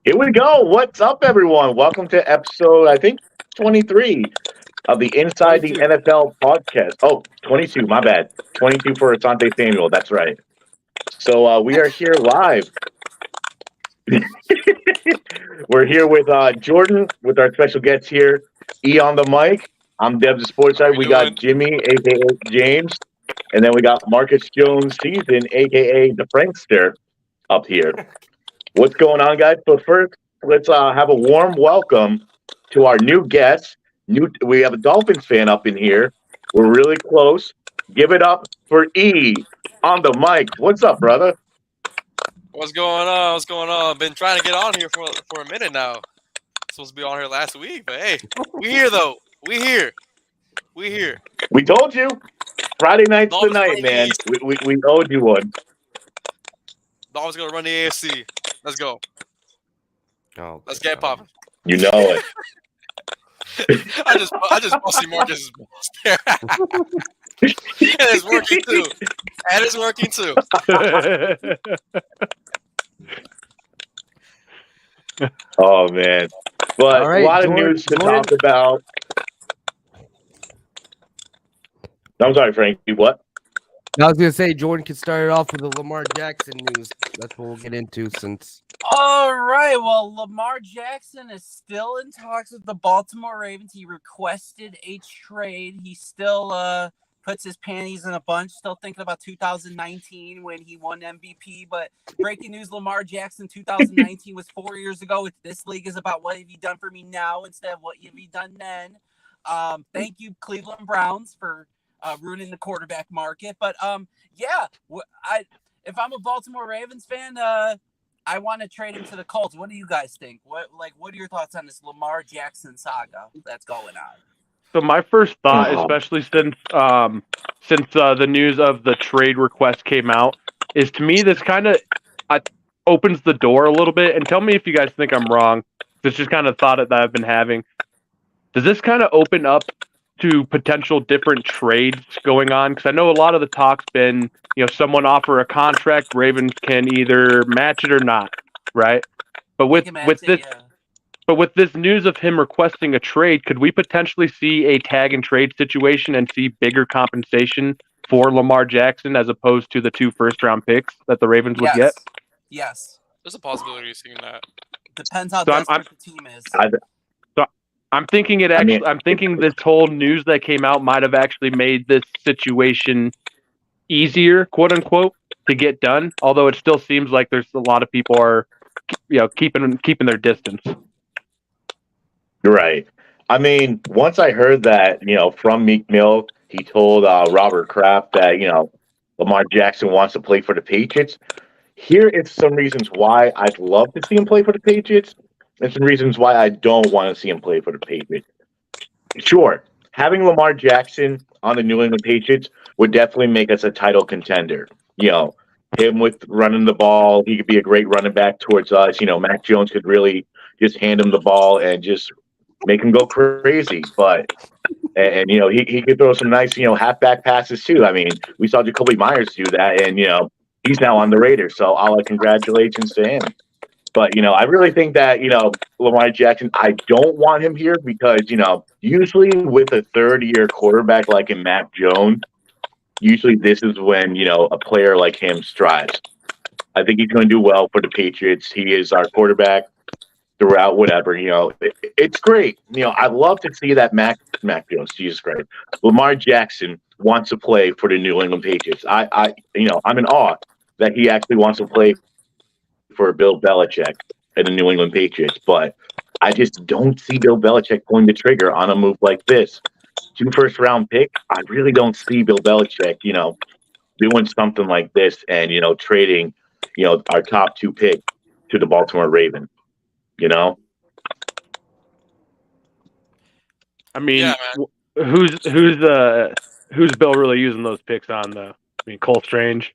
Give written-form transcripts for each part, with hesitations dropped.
Here we go. What's up, everyone? Welcome to episode, I think, 23 of the Inside the 22. NFL podcast. Oh, 22, my bad. 22 for Asante Samuel. That's right. So we are here live. We're here with Jordan, with our special guests here, E on the mic. I'm Deb, the sports How side. we We got doing? Jimmy, a.k.a. James. And then we got Marcus Jones Season, a.k.a. the Prankster, up here. What's going on, guys? But first, let's have a warm welcome to our new guest. We have a Dolphins fan up in here. We're really close. Give it up for E on the mic. What's up, brother? What's going on? What's going on? Been trying to get on here for a minute now. Supposed to be on here last week, but hey, we here though. We here. We here. We told you. Friday night's the Dolphins night, running the man. East. We owed you one. Dolphins gonna run the AFC. Let's go. Oh, Let's get popping. You know it. I just busted Marcus's balls there. And it's working too. And it's working too. Oh, man. But All right, a lot of Jordan- news to Jordan- talk about. I'm sorry, Frank. What? I was gonna say Jordan could start it off with the Lamar Jackson news. That's what we'll get into since All right. Well, Lamar Jackson is still in talks with the Baltimore Ravens. He requested a trade. He still puts his panties in a bunch. Still thinking about 2019 when he won MVP. But breaking news: Lamar Jackson 2019 was 4 years ago. This league is about what have you done for me now instead of what have you done then. Thank you, Cleveland Browns, for ruining the quarterback market. But yeah, if I'm a Baltimore Ravens fan, I want to trade him to the Colts. What do you guys think? What are your thoughts on this Lamar Jackson saga that's going on? So my first thought, Oh. especially since the news of the trade request came out, is to me this kind of opens the door a little bit. And tell me if you guys think I'm wrong. It's just kind of thought that I've been having. Does this kind of open up to potential different trades going on? Because I know a lot of the talk's been, someone offer a contract, Ravens can either match it or not, right? But with this news of him requesting a trade, could we potentially see a tag and trade situation and see bigger compensation for Lamar Jackson as opposed to the 2 first-round picks that the Ravens would get? Yes. There's a possibility of seeing that. Depends how So desperate the team is. I'm thinking I'm thinking this whole news that came out might have actually made this situation easier, quote unquote, to get done. Although it still seems like there's a lot of people are, keeping their distance. Right. I mean, once I heard that, from Meek Mill, he told Robert Kraft that, Lamar Jackson wants to play for the Patriots. Here is some reasons why I'd love to see him play for the Patriots, and some reasons why I don't want to see him play for the Patriots. Sure, having Lamar Jackson on the New England Patriots would definitely make us a title contender. Him with running the ball, he could be a great running back towards us. Mac Jones could really just hand him the ball and just make him go crazy. But he could throw some nice halfback passes too. I mean, we saw Jacoby Myers do that, and he's now on the Raiders. So all congratulations to him. But I really think that Lamar Jackson, I don't want him here because usually with a third-year quarterback like in Mac Jones, usually this is when a player like him strives. I think he's going to do well for the Patriots. He is our quarterback throughout whatever, it's great. I love to see that Mac Jones, Jesus Christ, Lamar Jackson wants to play for the New England Patriots. I'm in awe that he actually wants to play for Bill Belichick and the New England Patriots, but I just don't see Bill Belichick pulling the trigger on a move like this. 2 first-round pick, I really don't see Bill Belichick, doing something like this and, trading, our top 2 pick to the Baltimore Ravens. I mean, Yeah, who's Bill really using those picks on though? I mean, Cole Strange.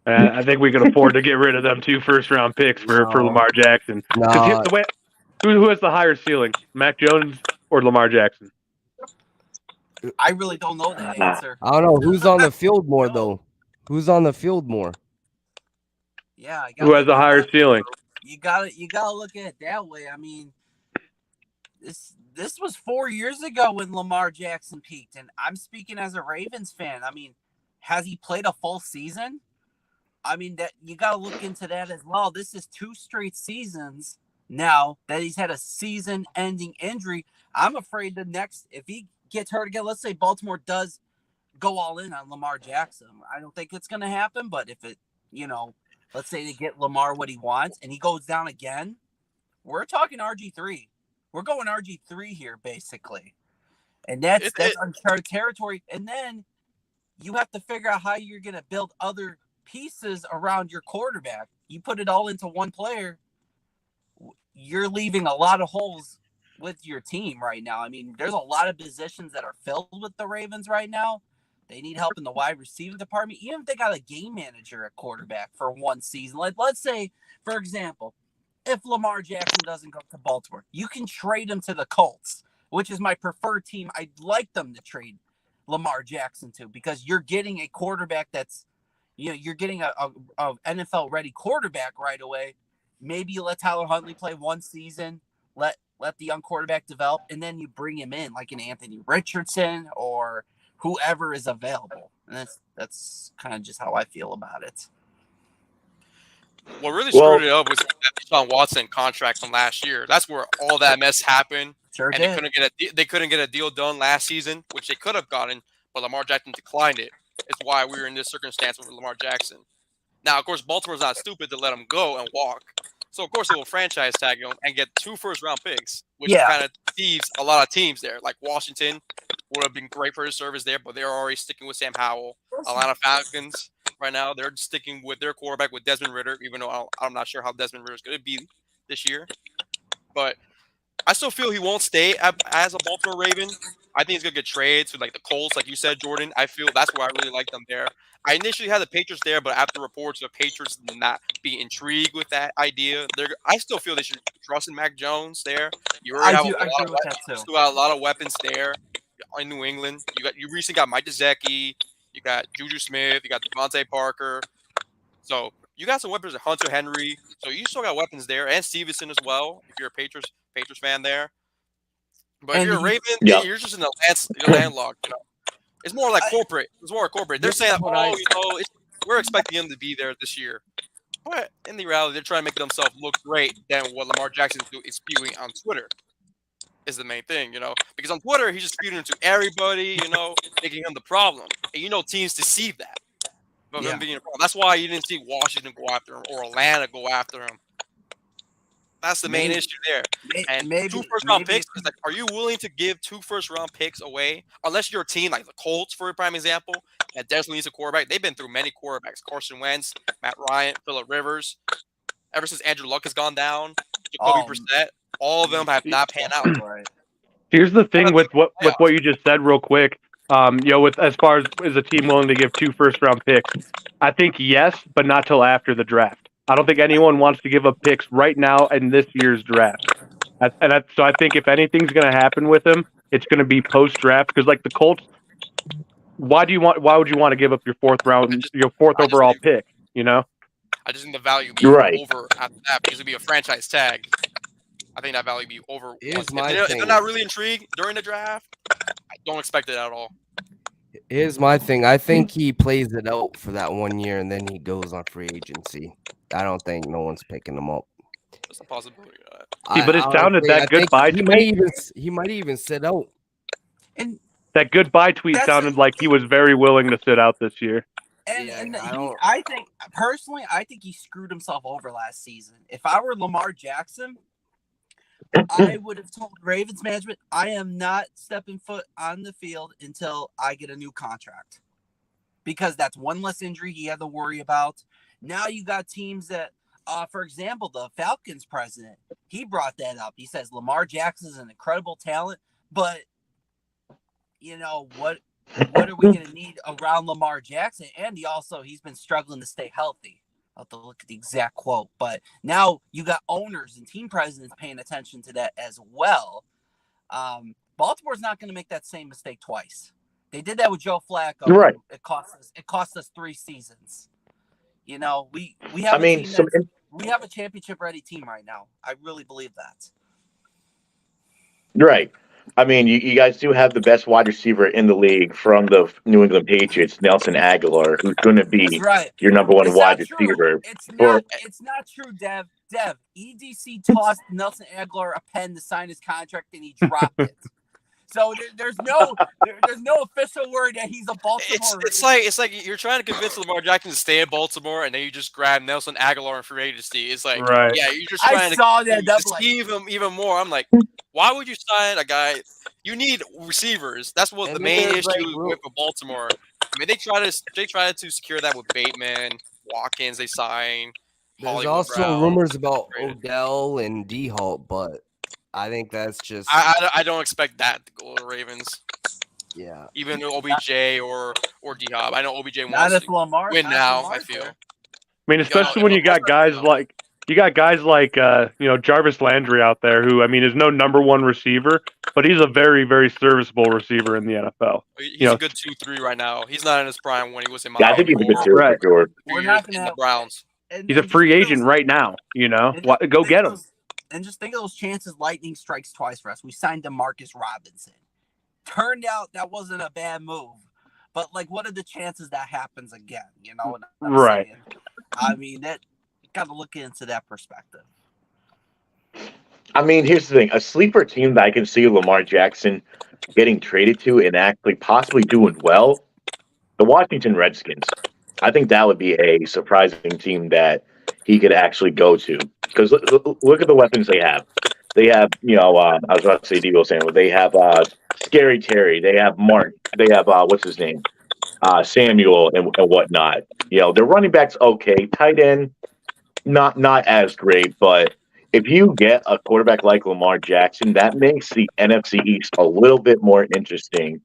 I think we can afford to get rid of them 2 first-round picks for Lamar Jackson. no. Who has the higher ceiling, Mac Jones or Lamar Jackson? I really don't know that answer. I don't know who's on the field more though. Who's on the field more? Yeah. Who has the higher ceiling? you gotta look at it that way. I mean, this was 4 years ago when Lamar Jackson peaked, and I'm speaking as a Ravens fan. I mean, has he played a full season? I mean, that you gotta look into that as well. This is 2 straight seasons now that he's had a season-ending injury. I'm afraid if he gets hurt again, let's say Baltimore does go all in on Lamar Jackson. I don't think it's going to happen, but if it, let's say they get Lamar what he wants and he goes down again, we're talking RG3. We're going RG3 here, basically. And that's uncharted territory. And then you have to figure out how you're going to build other pieces around your quarterback. You put it all into one player, you're leaving a lot of holes with your team right now. I mean, there's a lot of positions that are filled with the Ravens right now. They need help in the wide receiver department. Even if they got a game manager at quarterback for one season. Like, let's say, for example, if Lamar Jackson doesn't go to Baltimore, you can trade him to the Colts, which is my preferred team. I'd like them to trade Lamar Jackson to, because you're getting a quarterback that's, you're getting a NFL-ready quarterback right away. Maybe you let Tyler Huntley play one season, let the young quarterback develop, and then you bring him in like an Anthony Richardson or whoever is available. And that's kind of just how I feel about it. What really screwed it up was that Deshaun Watson contract from last year. That's where all that mess happened. Sure and did. they couldn't get a deal done last season, which they could have gotten, but Lamar Jackson declined it. It's why we were in this circumstance with Lamar Jackson. Now, of course, Baltimore's not stupid to let him go and walk. So, of course, they will franchise tag him and get 2 first-round picks, which kind of thieves a lot of teams there. Like Washington would have been great for his service there, but they're already sticking with Sam Howell. Atlanta Falcons, right now, they're sticking with their quarterback with Desmond Ridder, even though I'm not sure how Desmond Ridder is going to be this year. But I still feel he won't stay as a Baltimore Raven. I think he's going to get traded to like the Colts, like you said, Jordan. I feel that's where I really like them there. I initially had the Patriots there, but after reports, the Patriots did not be intrigued with that idea. I still feel they should trust in Mac Jones there. You already still got a lot of weapons there in New England. You recently got Mike Gesicki, you got Juju Smith, you got Devontae Parker. So you got some weapons, Hunter Henry. So you still got weapons there, and Stevenson as well. If you're a Patriots fan there, but if you're a Raven, you're just in you're landlocked. It's more like corporate. It's more corporate. They're saying, we're expecting him to be there this year. But in the reality, they're trying to make themselves look great than what Lamar Jackson is spewing on Twitter. Is the main thing, because on Twitter, he's just spewing into everybody, making him the problem. And teams deceive that. But him being a problem. That's why you didn't see Washington go after him or Atlanta go after him. That's the main issue there. And 2 first-round picks, like, are you willing to give 2 first-round picks away? Unless you're a team like the Colts, for a prime example, that desperately needs a quarterback. They've been through many quarterbacks. Carson Wentz, Matt Ryan, Phillip Rivers. Ever since Andrew Luck has gone down, Jacoby Brissett, all of them have not panned out. Here's the thing with what you just said real quick. With as far as is a team willing to give 2 first-round picks, I think yes, but not till after the draft. I don't think anyone wants to give up picks right now in this year's draft. So I think if anything's going to happen with him, it's going to be post-draft. Because like the Colts, why would you want to give up your 4th overall pick? I just think the value be over after that because it'd be a franchise tag. I think that value would be over. If they're not really intrigued during the draft, I don't expect it at all. Here's my thing. I think he plays it out for that 1 year and then he goes on free agency. I don't think no one's picking him up. There's a possibility of that. See, but it sounded that goodbye tweet. He might even sit out. And that goodbye tweet sounded like he was very willing to sit out this year. I think personally, he screwed himself over last season. If I were Lamar Jackson, I would have told Ravens management, I am not stepping foot on the field until I get a new contract. Because that's one less injury he had to worry about. Now you got teams that, for example, the Falcons president, he brought that up. He says Lamar Jackson is an incredible talent, but, what are we going to need around Lamar Jackson? And he's been struggling to stay healthy. I'll have to look at the exact quote. But now you got owners and team presidents paying attention to that as well. Baltimore's not going to make that same mistake twice. They did that with Joe Flacco. Right. It cost us 3 seasons. We have we have a championship-ready team right now. I really believe that. Right. I mean, you guys do have the best wide receiver in the league from the New England Patriots, Nelson Aguilar, who's going to That's be right. your number one It's wide not true. receiver. It's For not. It's not true, Dev. Dev. EDC tossed Nelson Aguilar a pen to sign his contract, and he dropped it. So there's no official word that he's a Baltimore. It's like you're trying to convince Lamar Jackson to stay in Baltimore, and then you just grab Nelson Aguilar in free agency. It's like, Right. yeah, you're just I trying saw to that. That's like, deceive him even more. I'm like, why would you sign a guy? You need receivers. That's what And the main there's, like, issue with Baltimore. I mean, they tried to secure that with Bateman, Watkins. They signed. There's Hollywood also Brown. rumors about Traded. Odell and D-Hop, but I think that's just I don't expect that to go to the Ravens. yeah. Even OBJ or D-Hop. I know OBJ not wants if to Lamar. win not if now. I Lamar's feel. there. I mean, especially when you got guys like Jarvis Landry out there, who I mean is no number one receiver, but he's a very, very serviceable receiver in the NFL. He's a good 2-3 right now. He's not in his prime when he was in yeah, I think he's a good Miami two Right. for sure. We're or not in gonna the have. Browns. And, He's a and just free think of agent those- right now. and Go think get of him. those- And just think of those chances lightning strikes twice for us. We signed DeMarcus Robinson. Turned out that wasn't a bad move. But like, what are the chances that happens again? You know what I'm Right. saying? I mean, that got to look into that perspective. I mean, here's the thing: a sleeper team that I can see Lamar Jackson getting traded to and actually possibly doing well, the Washington Redskins. I think that would be a surprising team that he could actually go to. Because look at the weapons they have. They have, I was about to say Debo Samuel. They have Scary Terry. They have Mark. They have what's his name, Samuel and whatnot. Their running backs okay. Tight end, not as great, but if you get a quarterback like Lamar Jackson, that makes the NFC East a little bit more interesting.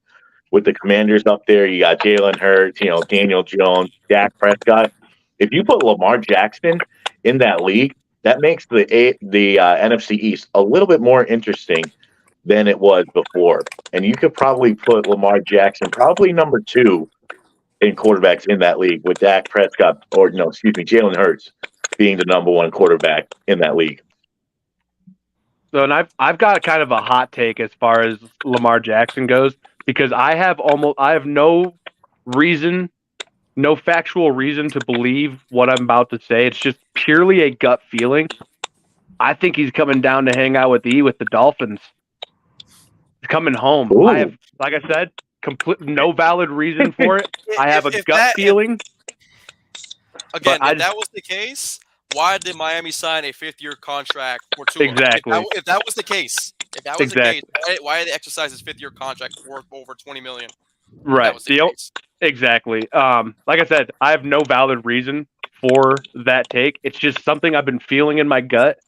With the Commanders up there, you got Jalen Hurts, Daniel Jones, Dak Prescott. If you put Lamar Jackson in that league, that makes the NFC East a little bit more interesting than it was before. And you could probably put Lamar Jackson probably number 2 in quarterbacks in that league with Dak Prescott, Jalen Hurts being the number 1 quarterback in that league. So, and I've got kind of a hot take as far as Lamar Jackson goes, because I have no factual reason to believe what I'm about to say. It's just purely a gut feeling. I think he's coming down to hang out with the Dolphins. He's coming home. Ooh. I have, like I said, no valid reason for it. I have a gut feeling. Again, But if that was the case, why did Miami sign a 5th-year contract for Tua? Exactly. If that was the case, why did they exercise his 5th-year contract worth over $20 million? Right. That was the case. Exactly. Like I said, I have no valid reason for that take. It's just something I've been feeling in my gut,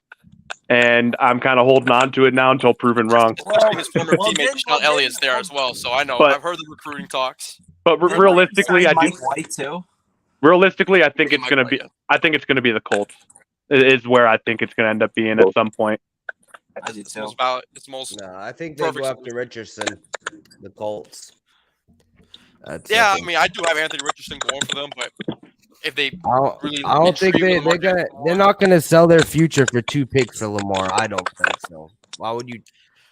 and I'm kind of holding on to it now until proven wrong. His former teammate Sean Elliott's there as well, so I know. But- I've heard the recruiting talks. But Didn't realistically, sign I do. Mike White too. Realistically, I think Yeah, it's Mike gonna White, be. yeah. I think it's gonna be the Colts. Is where I think it's gonna end up being at some point. I do It's too. most valid. It's most. No, I think they Perfect go after Richardson, the Colts. That's Yeah, I think- mean, I do have Anthony Richardson going for them, but if they really I don't think intrigue with Lamar they're not gonna sell their future for 2 picks for Lamar. I don't think so. Why would you?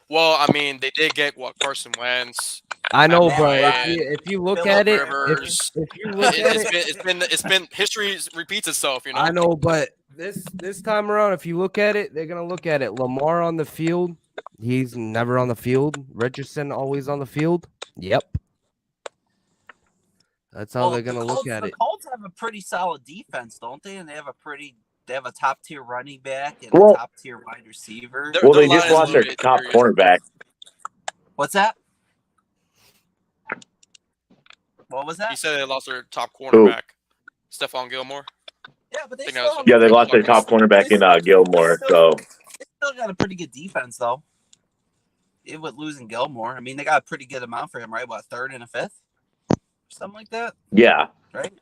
well, I mean, they did get Carson Wentz. I know, Matt but Ryan, if you look Phillip at it, Rivers. if you look at it, It's been history repeats itself, you know. I know, but this time around, if you look at it, they're gonna look at it. Lamar on the field, he's never on the field. Richardson always on the field. Yep. That's how they're gonna look at it. The Colts have a pretty solid defense, don't they? And they have a top tier running back and Well- a top tier wide receiver. Their- Well, their they just line is lost their loaded, top period. cornerback. What's that? What was He that? said they lost their top cornerback, Stephon Gilmore. Yeah, but they think still that was- have Yeah, they lost their top cornerback in Gilmore. So They still got a pretty good defense, though. Even with losing Gilmore, I mean, they got a pretty good amount for him, right? What, 3rd and a 5th, something like that, yeah, right?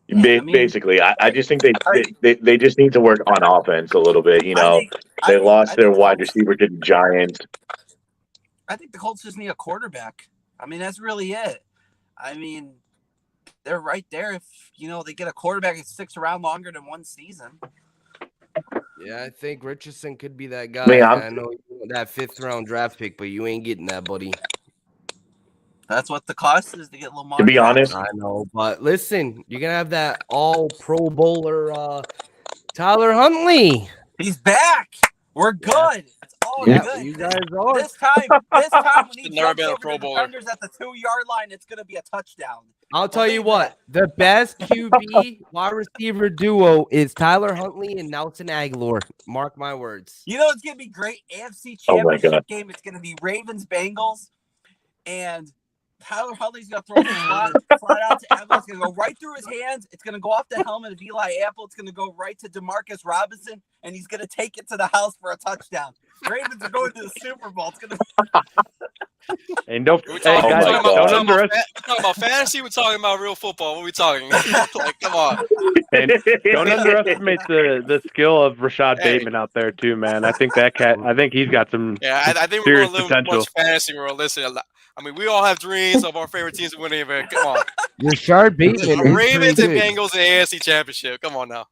Yeah, I mean- basically, I just think they just need to work on offense a little bit. I They think- lost I their think the wide Colts- receiver to the Giants. I think the Colts just need a quarterback. I mean, that's really it. I mean, they're right there. If they get a quarterback that sticks around longer than one season, Yeah, I think Richardson could be that guy. mean, I know you want that 5th-round draft pick, but you ain't getting that, buddy. That's what the cost is to get Lamar. To be honest, I know, but listen, you're gonna have that all Pro Bowler Tyler Huntley. He's back. We're good. It's all Yeah, good. you guys are. This time when he Should never jumps been a over Pro the Bowler. defenders at the 2-yard line, it's gonna be a touchdown. I'll tell you what, the best QB wide receiver duo is Tyler Huntley and Nelson Aguilar. Mark my words. You know it's gonna be great AFC Oh my Championship God. game. It's gonna be Ravens Bengals, and Tyler Huntley's gonna throw a flat out to Evans. It's gonna go right through his hands. It's gonna go off the helmet of Eli Apple. It's gonna go right to Demarcus Robinson, and he's gonna take it to the house for a touchdown. Ravens are going to the Super Bowl. It's gonna. And don't, We're hey, talking, Oh guys, my we're God. don't talking about, underestimate. we're talking about fantasy. We're talking about real football. What are we talking? Like, come on. And don't underestimate the skill of Rashad Hey. Bateman out there too, man. I think he's got some. Yeah, I think we're Serious going a little potential. much fantasy world. Listen, I mean, we all have dreams of our favorite teams winning, but come on. Rashard Bateman. The is Ravens pretty and good. Bengals in the AFC Championship. Come on now.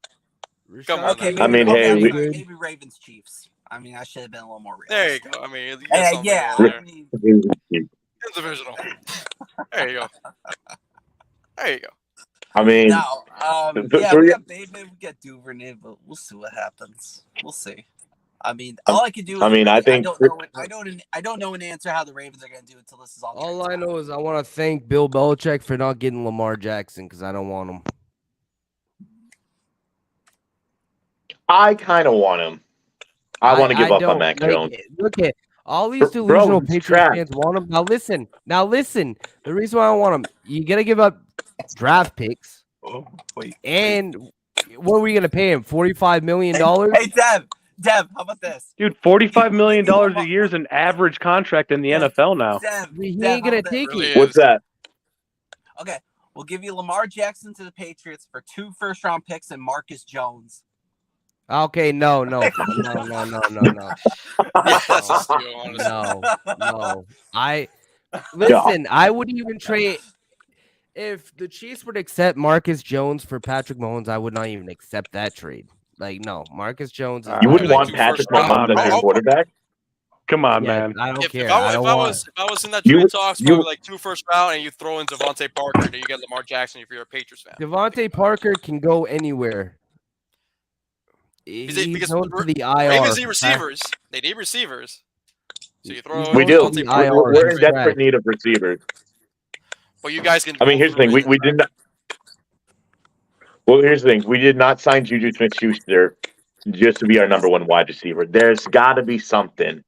Come on. Okay, I mean, maybe, hey, okay, we- maybe Ravens Chiefs. I mean, I should have been a little more real. There you go. I mean, you got something Yeah, going I there. mean, It's divisional. There you go. There you go. I mean, no, yeah, for we you- got Bateman, we got Duvernay, but we'll see what happens. We'll see. I mean, all I can do is I mean, I think- I don't know an answer how the Ravens are going to do until this is all. All I know is I want to thank Bill Belichick for not getting Lamar Jackson because I don't want him. I kind of want him. I want to give up on don't. Mac Like, Jones. Look at all these Bro, delusional he's Patriots trash. fans want him. Now listen. The reason why I want him, you gotta give up draft picks, Oh, wait. and what are we gonna pay him? $45 million? Hey, Dev, how about this? Dude, $45 million a year is an average contract in the NFL now. Dev, He Dev, ain't how gonna about take this? Really it. What's that? Okay, we'll give you Lamar Jackson to the Patriots for 2 first-round picks and Marcus Jones. Okay, no. Yeah, that's a steal, honestly. No. Listen, I would even trade if the Chiefs would accept Marcus Jones for Patrick Mahomes, I would not even accept that trade. Like, no, Marcus Jones is You Like wouldn't want 2 Patrick first round. Mahomes as your I'll- quarterback? Come on, Yeah, man. I don't If care. I I don't want was in that You- trade talks, you- probably like 2 first round, and you throw in Devontae Parker, then you get Lamar Jackson if you're a Patriots fan. Devontae Parker can go anywhere. He's because known for the IR. Ravens need receivers. They need receivers. So you throw We in do. Devontae IR. Parker. We're in Trash. desperate need of receivers. But you guys can. I mean, go here's the thing. through We it. did not. Well, here's the thing. We did not sign Juju Smith-Schuster just to be our number 1 wide receiver. There's got to be something.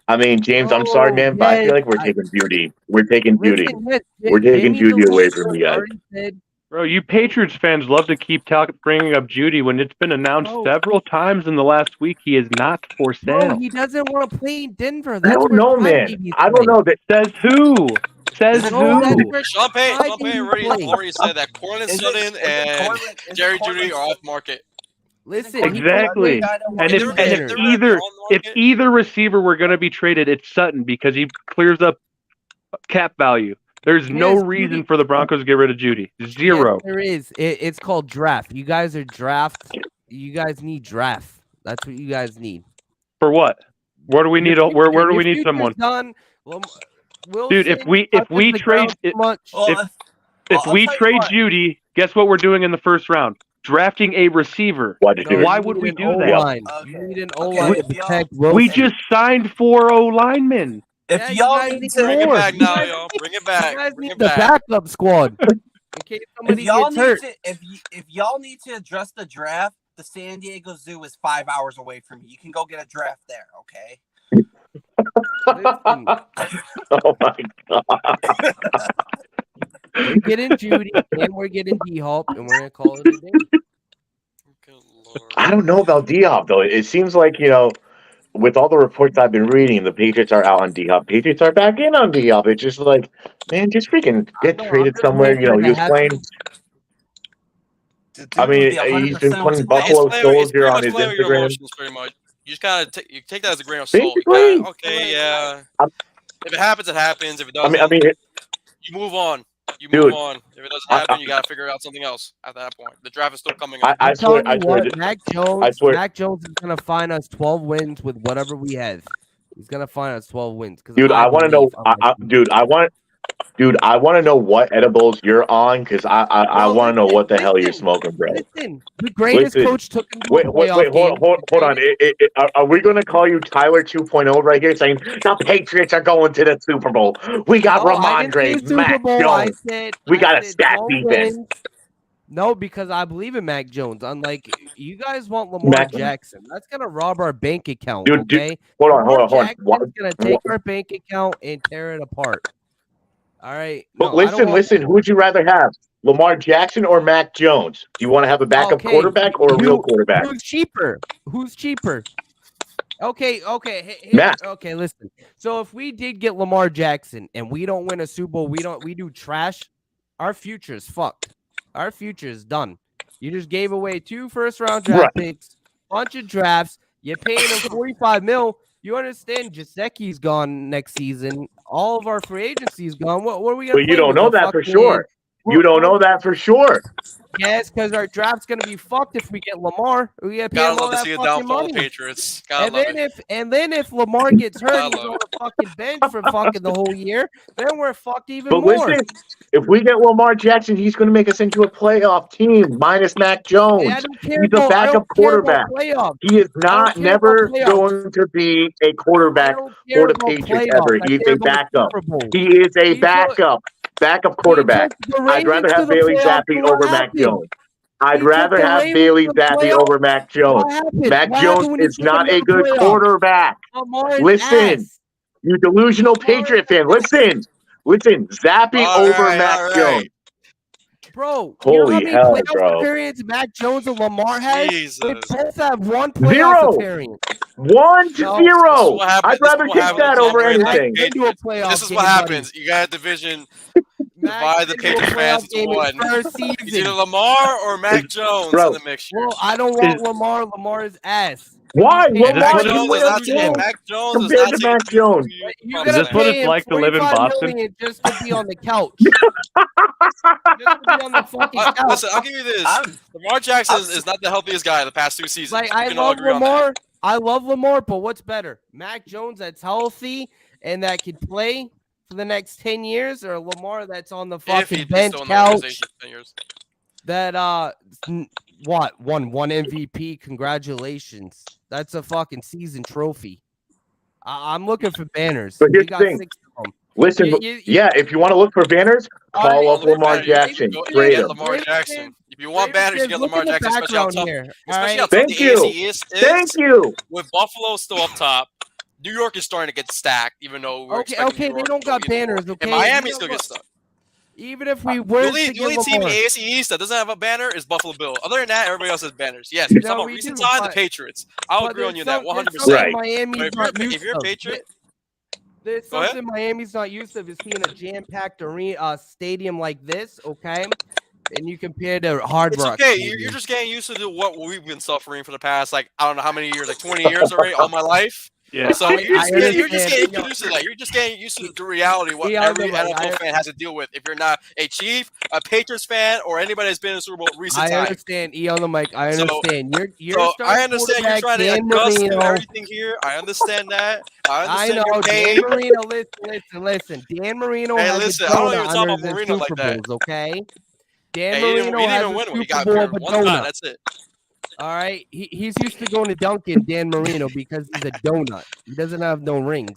I mean, James, I'm sorry, man, but I feel like we're taking beauty. We're taking beauty. Listen, yes, We're taking Jamie Judy away Delusion from you guys. already said- Bro, you Patriots fans love to keep bringing up Judy when it's been announced Bro. several times in the last week he is not for Bro, sale. he doesn't want to play in Denver. I That's don't where know, Ty man. Davies I don't plays. know. That Says who? Says No, that's who? where Sean Payton Ty already Davies said that Cortland Is it- Sutton is it and Cortland- is it Jerry Cortland Judy are Sutton? off market. Listen, Exactly. he And If if, they're- and if if they're either on the if market- either receiver were going to be traded, it's Sutton because he clears up cap value. There's no Yes, reason Judy- for the Broncos to get rid of Judy. Yes, Zero. there is. It's called draft. You guys are draft. You guys need draft. That's what you guys need. For what? Where do we need? Where do we need someone? Done. Dude, if we trade if Well, if I'll we tell you trade what. Judy, guess what we're doing in the first round? Drafting a receiver. wide receiver. Why would we do that? O-line. You Okay. need an Okay, O-line to if y'all- protect We Wilson. just signed 4 O linemen. If Yeah, you y'all guys need need to, Bring it more. back now, y'all. Bring it You back. guys Bring need it the back. backup squad in case if somebody y'all gets need hurt. to, if y'all need to address the draft, the San Diego Zoo is 5 hours away from you. You can go get a draft there. Okay. Listen, Oh my god! we're getting Judy and we're getting D-Hop and we're gonna call it a day. Good Lord. I don't know about Diop though. It seems like with all the reports I've been reading, the Patriots are out on Diop. Patriots are back in on Diop. It's just like, man, just freaking get know, I'm traded just somewhere. waiting for He the was happy- playing. The dude I mean, would be he's been 100% playing with Buffalo It's Soldier pretty on much his playing with your Instagram. emotions, pretty much. You just gotta take that as a grain of salt. You Basically. gotta, okay, yeah. I'm- If it happens, it happens. If it I doesn't, mean, you move on. You Dude, move on. If it doesn't happen, you gotta figure out something else at that point. The draft is still coming up. I I'm swear, telling you what, Mac I Jones. swear. Mac Jones is gonna find us 12 wins with whatever we have. He's gonna find us 12 wins. Dude, I want to know. Dude, I want to know what edibles you're on because I Bro, want to know what the hell you're listen, smoking, bro. Listen, the greatest Listen. coach took him to a Wait, playoff game. hold on. Are we going to call you Tyler 2.0 right here, saying the Patriots are going to the Super Bowl? We got No, I didn't say Ramondre, Super Mac Bowl. I Jones. said We got I a said stacked 12 defense. wins. No, because I believe in Mac Jones. Unlike you guys want Lamar Mac- Jackson. That's gonna rob our bank account. Dude, Okay. Hold on. Jackson's gonna take our bank account and tear it apart. All right. But No, I don't want listen. Who would you rather have, Lamar Jackson or Mac Jones? Do you want to have a backup Okay, quarterback or a real quarterback? Who's cheaper? Okay. Matt. Okay, listen. So if we did get Lamar Jackson and we don't win a Super Bowl, we do trash, our future is fucked. Our future is done. You just gave away 2 first-round draft picks, bunch of drafts. You're paying him $45 million. You understand? Jasecki's gone next season. All of our free agency is gone. What are we gonna? But you don't know that for sure. You don't know that for sure. Yes, because our draft's gonna be fucked if we get Lamar. We gotta pay Gotta him all love to that see a fucking downfall money. of Patriots. Gotta And love then it. if Lamar gets hurt, I he's love on the fucking bench for fucking the whole year. Then we're fucked even But more. listen, if we get Lamar Jackson, he's going to make us into a playoff team minus Mac Jones. I don't care He's a about, I backup don't care about quarterback. playoffs. He is I don't care never about playoffs. going to be a I quarterback don't care for the about Patriots playoffs. ever. I He is care a about backup. Super Bowl. He is a He put- backup quarterback. He took the I'd rather Ravens have to the Bailey playoffs, Zappi and what over Mac happened? Jones. I'd He took rather the have Ravens Bailey to the Zappi playoffs. over Mac Jones. What happened? Mac What Jones happened when he is took not him a to the good playoffs? quarterback. Lamar is Listen. ass. You delusional Patriot fan. Listen. Zappi All over right, Mac all right. Jones. Bro, you know how Holy many hell, playoff bro. appearances Mac Jones and Lamar has? Jesus. They both have 1 playoff 0. appearance. 1 to No, 0. what happens- I'd rather this is what take happens that with over Tom Brady. anything. Been to a playoff This is game, what buddy. happens. You got a division. Mac Divide the been to a Patriots fans playoff into game in one. first It's either season. Lamar or Mac Jones Bro. in the mixture. Well, I don't want Lamar. Lamar is ass. Why? He's What paying Mac Lamar Jones did is not Mac taking. Jones Mac Jones is compared not to Mac taking. Jones? You're Is gonna this what pay it's him like to live in $45 Boston? million just to be on the couch. Just to be on the fucking couch. Listen, I'll give you this. Lamar Jackson is not the healthiest guy the past 2 seasons. Like We I can all love agree on that. Lamar. I love Lamar, but what's better? Mac Jones that's healthy and that could play for the next 10 years, or Lamar that's on the If fucking he's bench still in the couch organization for 10 years. that won one MVP. Congratulations. That's a fucking season trophy. I'm looking for banners. But here's We got the thing. 6 of them. Listen, Yeah. if you want to look for banners, All right, call up Lamar Ravens, Jackson. go Trade get him. Lamar Jackson. If you want banners, you get Look Lamar in the Jackson, especially how background tough, here. especially how All tough Thank the you. AFC is. Thank you. With Buffalo still up top, New York is starting to get stacked, even though we're Okay, expecting okay, New they York don't to got win more. banners, okay? And Miami You still know gets stuck. Even if we The were only, to the only get team in Lamar, the AFC East that doesn't have a banner is Buffalo Bill. Other than that, everybody else has banners. Yes, No, we're talking about we recent do, time, the but- Patriots. I'll but agree on there's you on that some- there's 100%. something Right. Miami's But not if used you're a of. Patriot, There's Go ahead. something Miami's not used of is seeing a jam-packed arena, stadium like this, okay? And you compare to Hard it's Rock. okay. Stadium. You're just getting used to what we've been suffering for the past, like, I don't know how many years, like 20 years already, all my life. Yeah. So you're just getting understand. used to that. You're just getting used to the reality of what Yeah, every like, NFL fan has to deal with. If you're not a Chief, a Patriots fan, or anybody that's been in the Super Bowl recent I time. understand. E on the mic. I So- understand. You're So starting I understand you're quarterback, trying to Dan adjust to Marino. everything here. I understand that. I I understand know. your pain. Dan Marino, listen. Dan Marino Hey, has listen, a I don't donut even talk under about his Marino like Super that. Bowls, okay? Dan Hey, he Marino didn't has even a win one. He Super got Bowl here of a one time. donut. That's it. All right, he's used to going to Dunkin', Dan Marino, because he's a donut. He doesn't have no rings.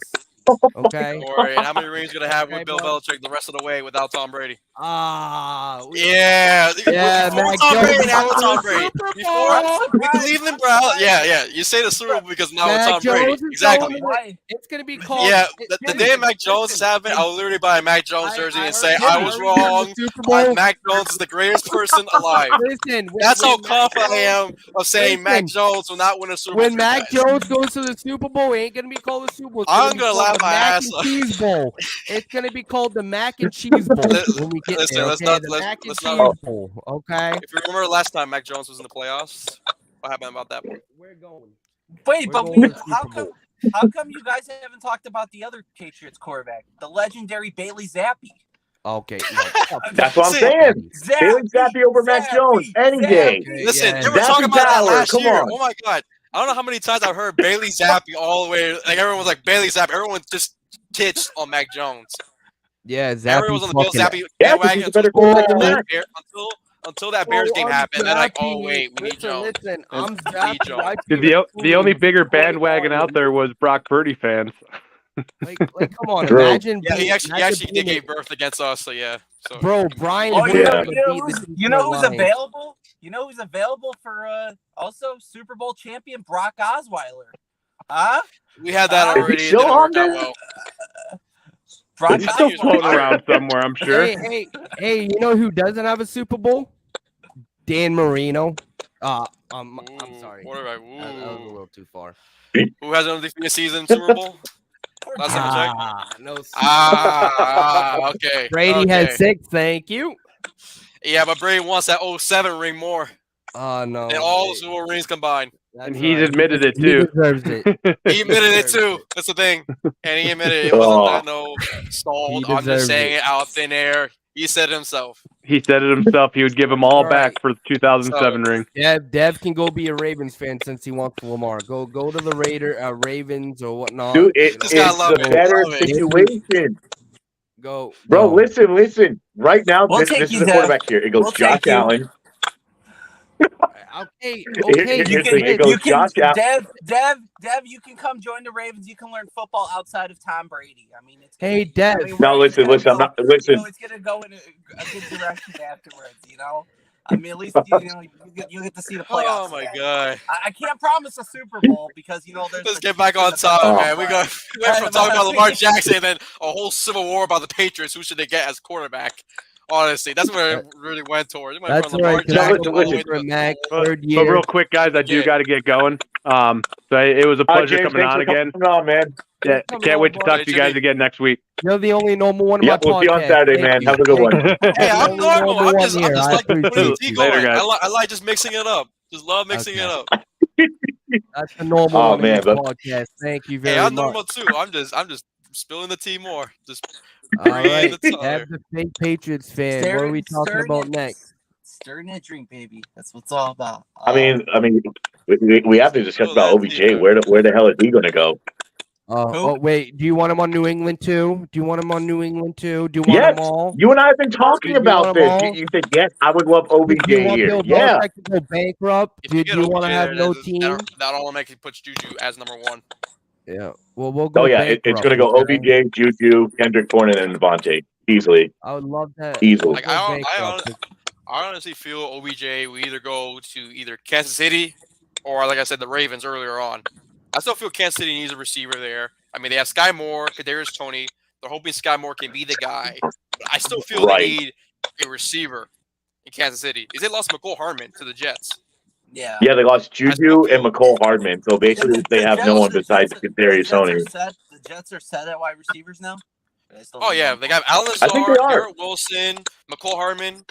Okay. Don't worry. How many rings gonna have Okay, with Bill bro. Belichick the rest of the way without Tom Brady? Yeah, Yeah. Before Mac Tom Jones Brady, now with won Tom the Brady. Super Before Bowl. the Cleveland Browns. Yeah. You say the Super Bowl because now with Mac Tom Brady. Jones is Exactly. going- It's gonna be called. Yeah. The day Mac Jones is happening, I'll literally buy a Mac Jones jersey and say I was wrong. Super Bowl. Mac Jones is the greatest person alive. Listen, That's how when confident I am of saying Mac Listen, Jones will not win a Super Bowl. When for Mac you guys. Jones goes to the Super Bowl, it ain't gonna be called the Super Bowl. It's I'm be gonna called laugh the my Mac ass and off. Cheese Bowl. It's gonna be called the Mac and Cheese Bowl when we get Listen, there. let's Okay, not- the let's- Mac and let's Cheese not- Bowl. Okay, If you remember last time Mac Jones was in the playoffs, what happened about that one? we're going. Wait, We're but going to the how Super come? Bowl. How come you guys haven't talked about the other Patriots quarterback, the legendary Bailey Zappi? Okay. No. That's what I'm See, saying. Zappy, Bailey Zappi over Mac Jones any day. Zappy. Listen, Yeah. they were Zappy talking about that Power, last come year. on. Oh my god. I don't know how many times I've heard Bailey Zappi all the way. Like everyone was like Bailey Zappi. Everyone just tits on Mac Jones. Yeah, Everyone was on the Bill fucking- Zappi Yeah, 'cause bandwagon he's a better until quarterback than that Mac. until that Bears game happened. They're like, oh wait, we need listen, Jones. Listen, We I'm need Zappy. Jones. I The, feel the only totally bigger totally bandwagon fine out with there was Brock Purdy fans. Like, come on, True. imagine. Yeah, he being- actually imagine did being give birth against us. So yeah. So Bro, Brian. Oh, Hoyer Yeah. would beat the you know who's Detroit Lions. available? You know who's available for also Super Bowl champion Brock Osweiler? Huh? we had that Is he already. It still didn't on work out there? well. Brock He's still Osweiler. floating Osweiler. around somewhere, I'm sure. Hey, you know who doesn't have a Super Bowl? Dan Marino. I'm Ooh, sorry. What about, That was a little too far. who has an undefeated season Super Bowl? Last time I checked. No. Okay. Brady okay. had 6. Thank you. Yeah, but Brady wants that 07 ring more Oh no. than all the Super Bowl rings combined. That's And he's all right. admitted it He too. deserves it. He admitted it too. That's the thing. And he admitted it wasn't Oh. that no stalled. He I'm just deserves saying it. it out thin air. He said it himself. He said it himself. He would give them all All back right. for the 2007 ring. Dev can go be a Ravens fan since he wants Lamar. Go to the Ravens or whatnot. Dude, you it's know. gotta love the it. better Love it. situation. Go, Bro, go. listen. Right now, We'll this take is you, the Zev. quarterback here. It goes We'll Josh take you. Allen. Okay. Here's You the can, thing. It goes you can, Josh Allen. Dev, you can come join the Ravens. You can learn football outside of Tom Brady. I mean, it's Hey, Dev. No, it's listen. gonna I'm not. go- Listen. You know, it's gonna go in a good direction afterwards. You know, I mean, at least you get to see the playoffs. Oh my again. god. I can't promise a Super Bowl because there's. Let's the get back Chiefs on and the topic, Oh. Bills, man. We but- went from talking about Lamar Jackson and then a whole civil war about the Patriots. Who should they get as quarterback? Honestly, that's where it really went towards. It went That's from all Lamar right. Jackson listen, all the way listen. to the Mac, whole- third But year. real quick, guys, I do Yeah. got to get going. So it was a All right, pleasure James, coming thanks on for again. coming on, man. Yeah, Coming can't on, wait to boys. talk to you guys Jimmy. again next week. You're the only normal one on Yep, my we'll see you on podcast. Saturday, Thank man. you. Have a good one. Thank you. Hey, I'm You're the only normal. one I'm just here. I like putting the appreciate tea you. going. Later, guys. I like just mixing it up. Just love mixing it Okay. up. That's the normal Oh, one man, on this but- podcast. Thank you very Hey, I'm much. normal too. I'm just spilling the tea more. Just All right. the tongue there. Have the fake Patriots fan. What are we talking about next? Stirring that drink, baby. That's what it's all about. I mean, we have to discuss about OBJ. Where the hell is he going to go? Oh, wait. Do you want him on New England too? Do you want him on New England too? Do you want Yes. them all? You and I have been talking You about want this. them all? You said yes. I would love OBJ Do you want here. Bill Yeah. Belichick to go bankrupt? If Do get you want to OBJ have there, no that- team? That automatically puts Juju as number one. Yeah. Well, we'll go. Oh yeah, it's going to go bankrupt, okay? OBJ, Juju, Kendrick Bourne, and Devontae easily. I would love that. Easily. Like, Go bankrupt. I honestly feel OBJ will either go to either Kansas City or, like I said, the Ravens earlier on. I still feel Kansas City needs a receiver there. I mean, they have Sky Moore, Kadarius Toney. They're hoping Sky Moore can be the guy. But I still feel Right. they need a receiver in Kansas City. Is they lost McCole Hardman to the Jets? Yeah. Yeah, they lost Juju and McCole Hardman, so basically they have no one besides Kadarius Toney. The Jets are set at wide receivers now. Oh yeah, they got Alan I think Lazard, they are. Garrett Wilson, McCole Hardman.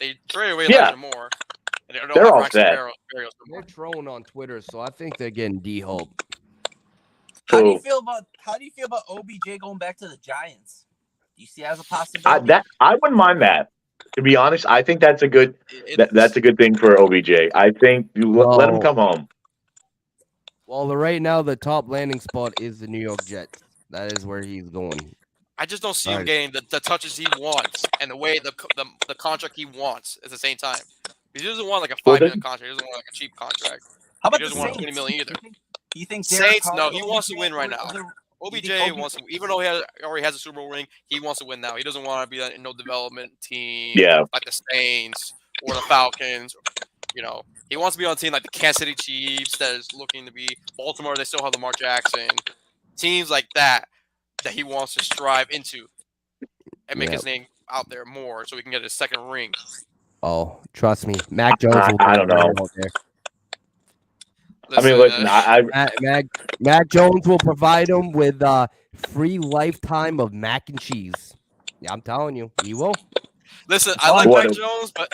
They traded away Yeah. Elijah Moore. And they don't They're have all Braxton set. Berrios no They're more. trolling on Twitter, so I think they're getting D-Hope. How do you So feel about OBJ going back to the Giants? Do you see that as a possibility? I wouldn't mind that. To be honest, I think that's a good It's- that's a good thing for OBJ. I think you let him No. come home. Well, right now the top landing spot is the New York Jets. That is where he's going. I just don't see him Right. getting the touches he wants and the way the contract he wants at the same time. He doesn't want like a Well, 5 million contract. He doesn't want like a cheap contract. How about He the doesn't want Saints? 20 million either. You think Derek Saints, Carr no, and he wants to OBJ win right are now. the- OBJ think wants to, even though he already has a Super Bowl ring, he wants to win now. He doesn't want to be in no development team Yeah. like the Saints or the Falcons. You know, he wants to be on a team like the Kansas City Chiefs that is looking to be Baltimore. They still have Lamar Jackson. Teams like that he wants to strive into and make his name out there more so he can get his second ring. Oh, trust me, Mac Jones will. I don't know. out there. Listen, I Mac Jones will provide him with free lifetime of mac and cheese. Yeah, I'm telling you, he will. listen. I like What Mac a- Jones, but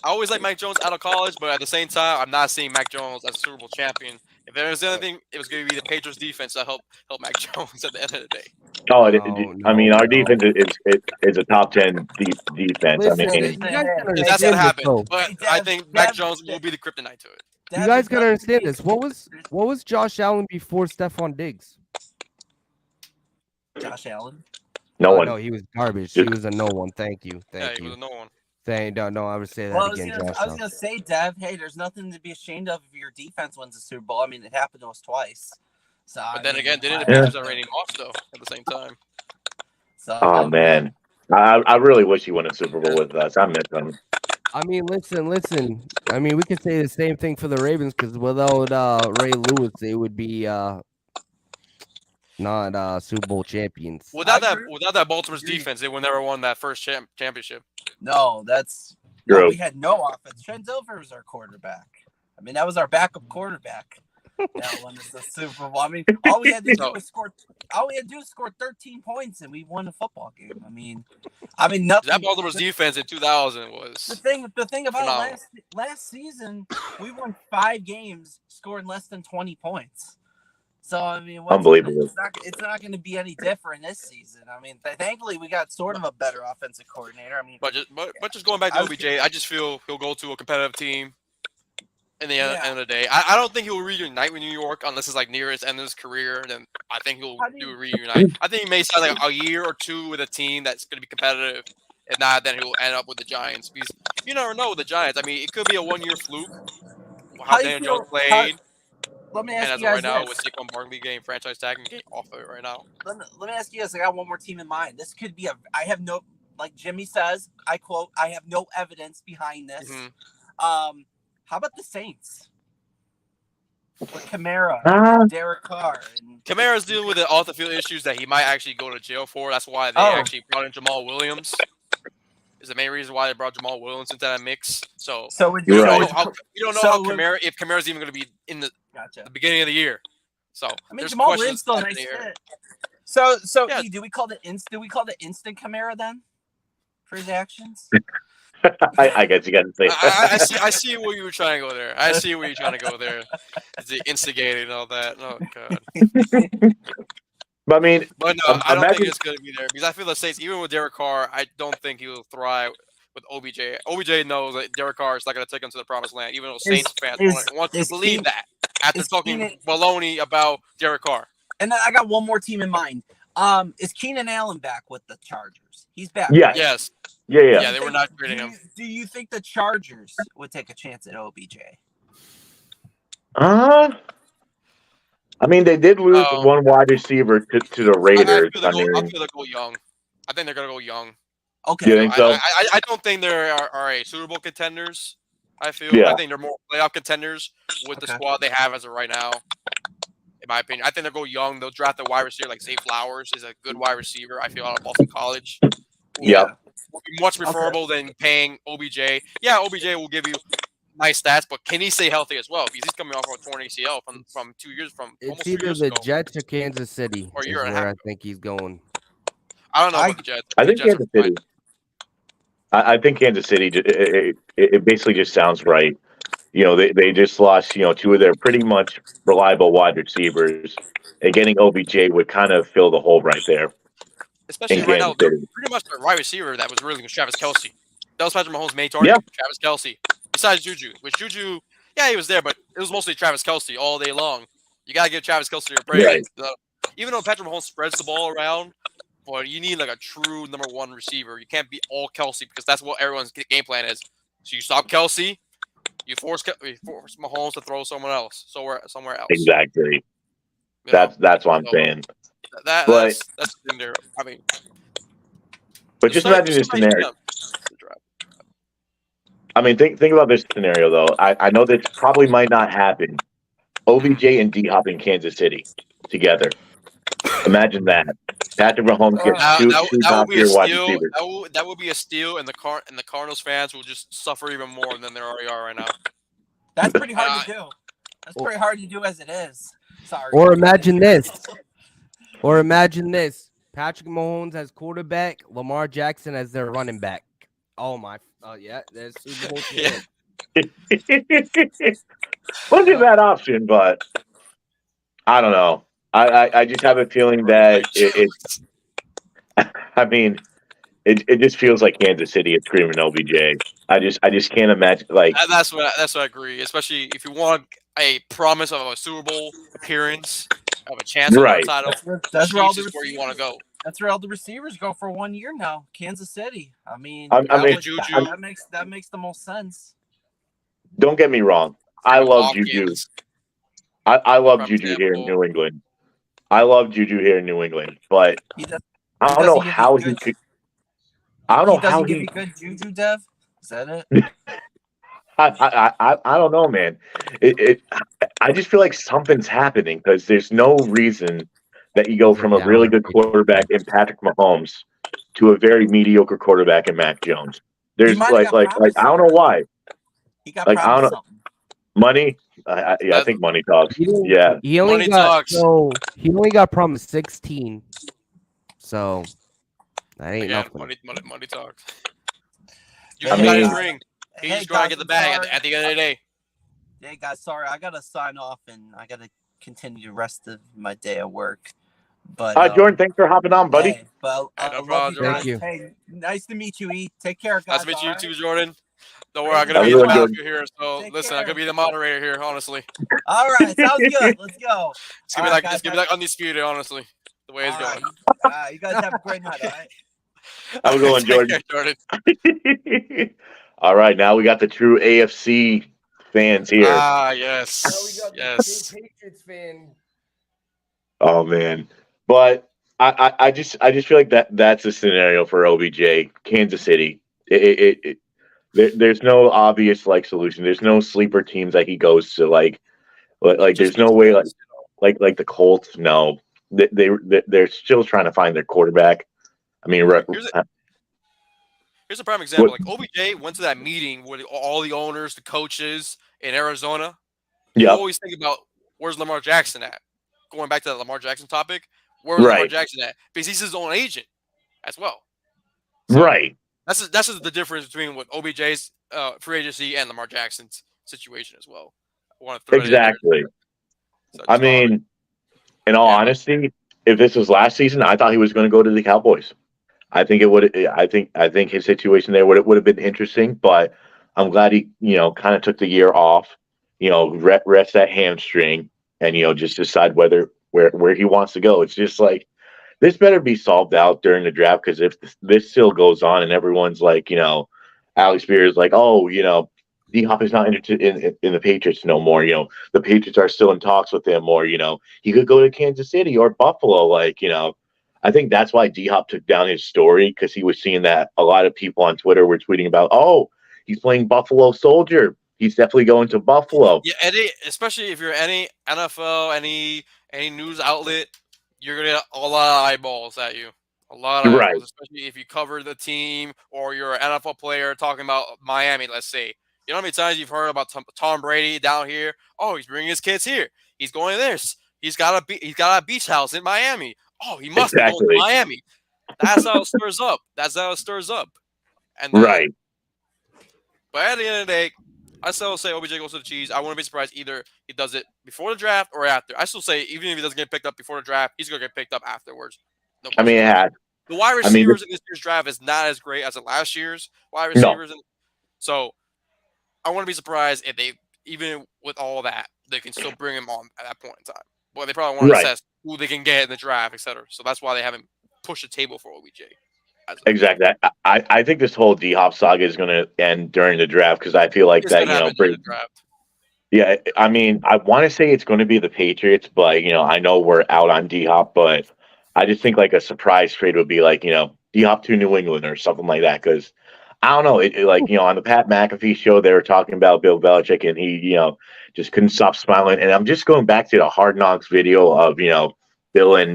I always like Mac Jones out of college. But at the same time, I'm not seeing Mac Jones as a Super Bowl champion If there's anything, it was going to be the Patriots defense that helped Mac Jones at the end of the day. Oh, No, I mean, our no. defense is a top 10 defense. Listen, I mean, you guys gotta If that's understand going to this, happen, though. but Hey, I Dev, think Mac Dev, Jones will Dev. be the kryptonite to it. You guys gotta understand this. What was Josh Allen before Stephon Diggs? Josh Allen? no one. No, he was garbage. He was a no one. Thank you. Yeah, Thank he was you. a no one. No, I would say that Well, I was again, gonna, Josh I was Allen. gonna say, Dev. Hey, there's nothing to be ashamed of if your defense wins the Super Bowl. I mean, it happened to us twice. So, But then again, didn't the Yeah. Patriots already lost though at the same time? So, Oh man, I really wish he won a Super Bowl with us. I miss him. I mean, listen. I mean, we could say the same thing for the Ravens because without Ray Lewis, they would be not Super Bowl champions. Without I that, agree. without that Baltimore's Agreed. defense, they would never won that first championship. no, True. we had no offense. Trent Dilfer was our quarterback. I mean, that was our backup quarterback. That won us the Super Bowl. I mean, all we had to do was score 13 points, and we won a football game. I mean, nothing. That Baltimore's defense in 2000 The was thing about phenomenal. last season, we won 5 games, scoring less than 20 points. So I mean, Unbelievable. It's not going to be any different this season. I mean, thankfully we got sort of a better offensive coordinator. I mean, but just going back to OBJ, I just feel he'll go to a competitive team. In the end of the day, I don't think he'll reunite with New York unless it's like near his end of his career. Then I think he'll do a reunite. I think he may sign like a year or two with a team that's going to be competitive. If not, then he'll end up with the Giants because you never know with the Giants. I mean, it could be a 1 year fluke. How do you Daniel Jones feel- played, let me and ask as you of guys right now, this. with Saquon Barkley getting franchise tag and getting off of it right now. Let me ask you this. I got one more team in mind. This could be I have no, like Jimmy says, I quote, I have no evidence behind this. Mhm. How about the Saints? With Kamara, Derek Carr, and Kamara's dealing with the off the field issues that he might actually go to jail for. That's why they Oh. actually brought in Jamal Williams. Is the main reason why they brought Jamal Williams into that mix. So would you You're don't right. know how you don't know So how would- Kamara if Kamara's even going to be in the gotcha. beginning of the year. So I mean, there's Jamal questions Williams still a up nice in the air. fit. So Yeah. do we call the instant Kamara then for his actions? I guess you got to say. I see where you were trying to go there. I see where you're trying to go there. The instigating and all that. Oh god. But I mean, But no, I don't think imagine- it's going to be there because I feel the Saints, even with Derek Carr, I don't think he will thrive with OBJ. OBJ knows that Derek Carr is not going to take him to the promised land, even though Saints fans want to believe that after talking baloney about Derek Carr. And then I got one more team in mind. Is Keenan Allen back with the Chargers? He's back. Yeah. right? Yes. yeah. Yeah, they were not trading him. Do you think the Chargers would take a chance at OBJ? I mean, they did lose Oh. one wide receiver to the Raiders. I feel they'll go young. I think they're going to go young. Okay. You think so? I don't think they are a Super Bowl contenders. I feel. Yeah. I think they're more playoff contenders with the Okay. squad they have as of right now. In my opinion, I think they'll go young. They'll draft a wide receiver like Zay Flowers is a good wide receiver. I feel out of Boston College. Yeah. Would be much preferable than paying OBJ. Yeah, OBJ will give you nice stats, but can he stay healthy as well? Because he's coming off of a torn ACL from 2 years from almost It's 2 either years the ago. Jets or Kansas City. Or a is year and a where half I think he's going. I don't know about the Jets. I The think Jets are Kansas fine. City. I think Kansas City. It basically just sounds right. You know, they just lost, two of their pretty much reliable wide receivers, and getting OBJ would kind of fill the hole right there. Especially in right now, Kansas City. pretty much the wide receiver that was really was Travis Kelce. That was Patrick Mahomes' main target. Yeah. Travis Kelce. Besides Juju, which Juju, yeah, he was there, but it was mostly Travis Kelce all day long. You gotta give Travis Kelce your praise. Right. Even though Patrick Mahomes spreads the ball around, but you need like a true number one receiver. You can't be all Kelce because that's what everyone's game plan is. So you stop Kelce, you force Mahomes to throw somewhere else. Exactly. You know? That's what I'm So, saying. That's the thing there. I mean, But just imagine this scenario. I mean, think about this scenario though. I know this probably might not happen. OBJ and D Hop in Kansas City together. Imagine that. Patrick Mahomes gets two that would be a top-tier wide steal. receivers. That would be a steal, and the Cardinals fans will just suffer even more than they already are right now. That's pretty hard to do. That's pretty hard to do as it is. Sorry. Or imagine this. Patrick Mahomes as quarterback, Lamar Jackson as their running back. Oh my! Yeah, there's Super Bowl champ. Yeah. Wasn't that option, but I don't know. I just have a feeling that it's. I mean, it just feels like Kansas City is screaming OBJ. I just can't imagine like That's what I agree. Especially if you want a promise of a Super Bowl appearance, of a chance on right. that title. That's where all Chiefs the is where you want to go. That's where all the receivers go for 1 year now. Kansas City. I mean, I Yeah, mean, with Juju, that makes the most sense. don't get me wrong. I with love Juju. Hopkins, I love prime Juju here in example. New England. I love Juju here in New England, but He does, I don't doesn't know give you how he good- could. I don't know he doesn't how give he. you good juju, Dev. Is that it? I don't know, man. I just feel like something's happening because there's no reason that you go He's a from a really downward good Patriots quarterback in Patrick Mahomes to a very mediocre quarterback in Mac Jones. He There's might have got like promised I don't know something. why. He got Like I promised don't know something. money. I think money talks. He didn't- Yeah, He only Money got talks. he only got promised 16. So that ain't Again, nothing. money talks. Hey, Juju got his mean- ring. He's hey, just trying to guys, get the I'm bag sorry. at the end of the day. Hey guys, sorry, I gotta sign off and I gotta continue the rest of my day at work. But Jordan, thanks for hopping on, buddy. hey, but Hey, I no love problem, you guys. Jordan. Hey, nice to meet you, E. Take care, guys. Nice to meet you all too, right? Jordan. Don't worry, I'm Have gonna a be good the one, Jordan. manager here. So Take listen, I'm care. gonna be the moderator here. Honestly, All right, sounds good. Let's go. it's gonna be All right, like guys, it's gonna be like undisputed. Honestly, the way it's all right. going. You guys have a great night. All right. Have a good one, Take Jordan. care, Jordan. All right, now we got the true AFC fans here. Ah, yes, yes. Patriots fan. Oh man, but I just feel like that's a scenario for OBJ, Kansas City. There's no obvious like solution. There's no sleeper teams that he goes to. Like there's no way like the Colts. No, they're still trying to find their quarterback. I mean, Here's a prime example. Like OBJ went to that meeting with all the owners, the coaches in Arizona. You yeah, always think about where's Lamar Jackson at. Going back to the Lamar Jackson topic, where's Right. Lamar Jackson at? Because he's his own agent as well. So right. that's just the difference between what OBJ's free agency and Lamar Jackson's situation as well. I want to throw it in there. Exactly. So I just thought of it. mean, in all Yeah. honesty, if this was last season, I thought he was going to go to the Cowboys. I think it would. I think his situation there would have been interesting, but I'm glad he kind of took the year off, rest that hamstring, and just decide where he wants to go. It's just like this better be solved out during the draft, because if this still goes on and everyone's like, Alex Spears like, oh, D Hop is not interested in the Patriots no more. The Patriots are still in talks with him, or he could go to Kansas City or Buffalo. Like, I think that's why D Hop took down his story, because he was seeing that a lot of people on Twitter were tweeting about, oh, he's playing Buffalo Soldier. He's definitely going to Buffalo. Yeah, especially if you're any NFL, any news outlet, you're gonna get a lot of eyeballs at you. A lot of Right. eyeballs, especially if you cover the team or you're an NFL player talking about Miami, let's say. You know how many times you've heard about Tom Brady down here? Oh, he's bringing his kids here. He's going to this. He's got a beach house in Miami. Oh, he must be going Exactly. to Miami. That's how it stirs up. And then, Right. But at the end of the day, I still say OBJ goes to the Chiefs. I wouldn't be surprised either he does it before the draft or after. I still say even if he doesn't get picked up before the draft, he's gonna get picked up afterwards. No I mean, it question. had. The wide I mean, receivers in this year's draft is not as great as the last year's wide receivers. So I wouldn't be surprised if they, even with all that, they can still bring him on at that point in time. But they probably want to Right. assess who they can get in the draft, etc. So that's why they haven't pushed the table for OBJ. Exactly. I think this whole D Hop saga is going to end during the draft, because I feel like It's that, gonna happen during the draft. Yeah, I mean, I want to say it's going to be the Patriots, but I know we're out on D Hop, but I just think like a surprise trade would be like D Hop to New England or something like that. Because I don't know, on the Pat McAfee show they were talking about Bill Belichick, and he just couldn't stop smiling. And I'm just going back to the Hard Knocks video of Bill and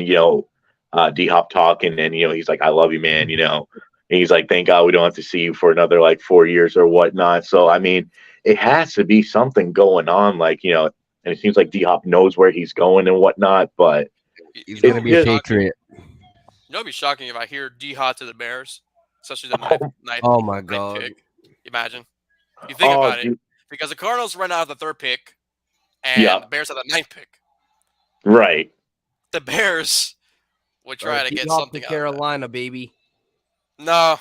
D Hop talking, and he's like, "I love you, man," and he's like, "Thank God we don't have to see you for another like 4 years or whatnot." So I mean, it has to be something going on, and it seems like D Hop knows where he's going and whatnot. But He's gonna be a just- Patriot. It'd be shocking if I hear D Hop to the Bears, especially the ninth Oh my ninth God. pick. Imagine. You think Oh, about it, dude. because the Cardinals right now have the third pick, and Yeah. the Bears have the ninth pick. Right. The Bears would try to Keep get off something to out of that. Carolina, baby. No,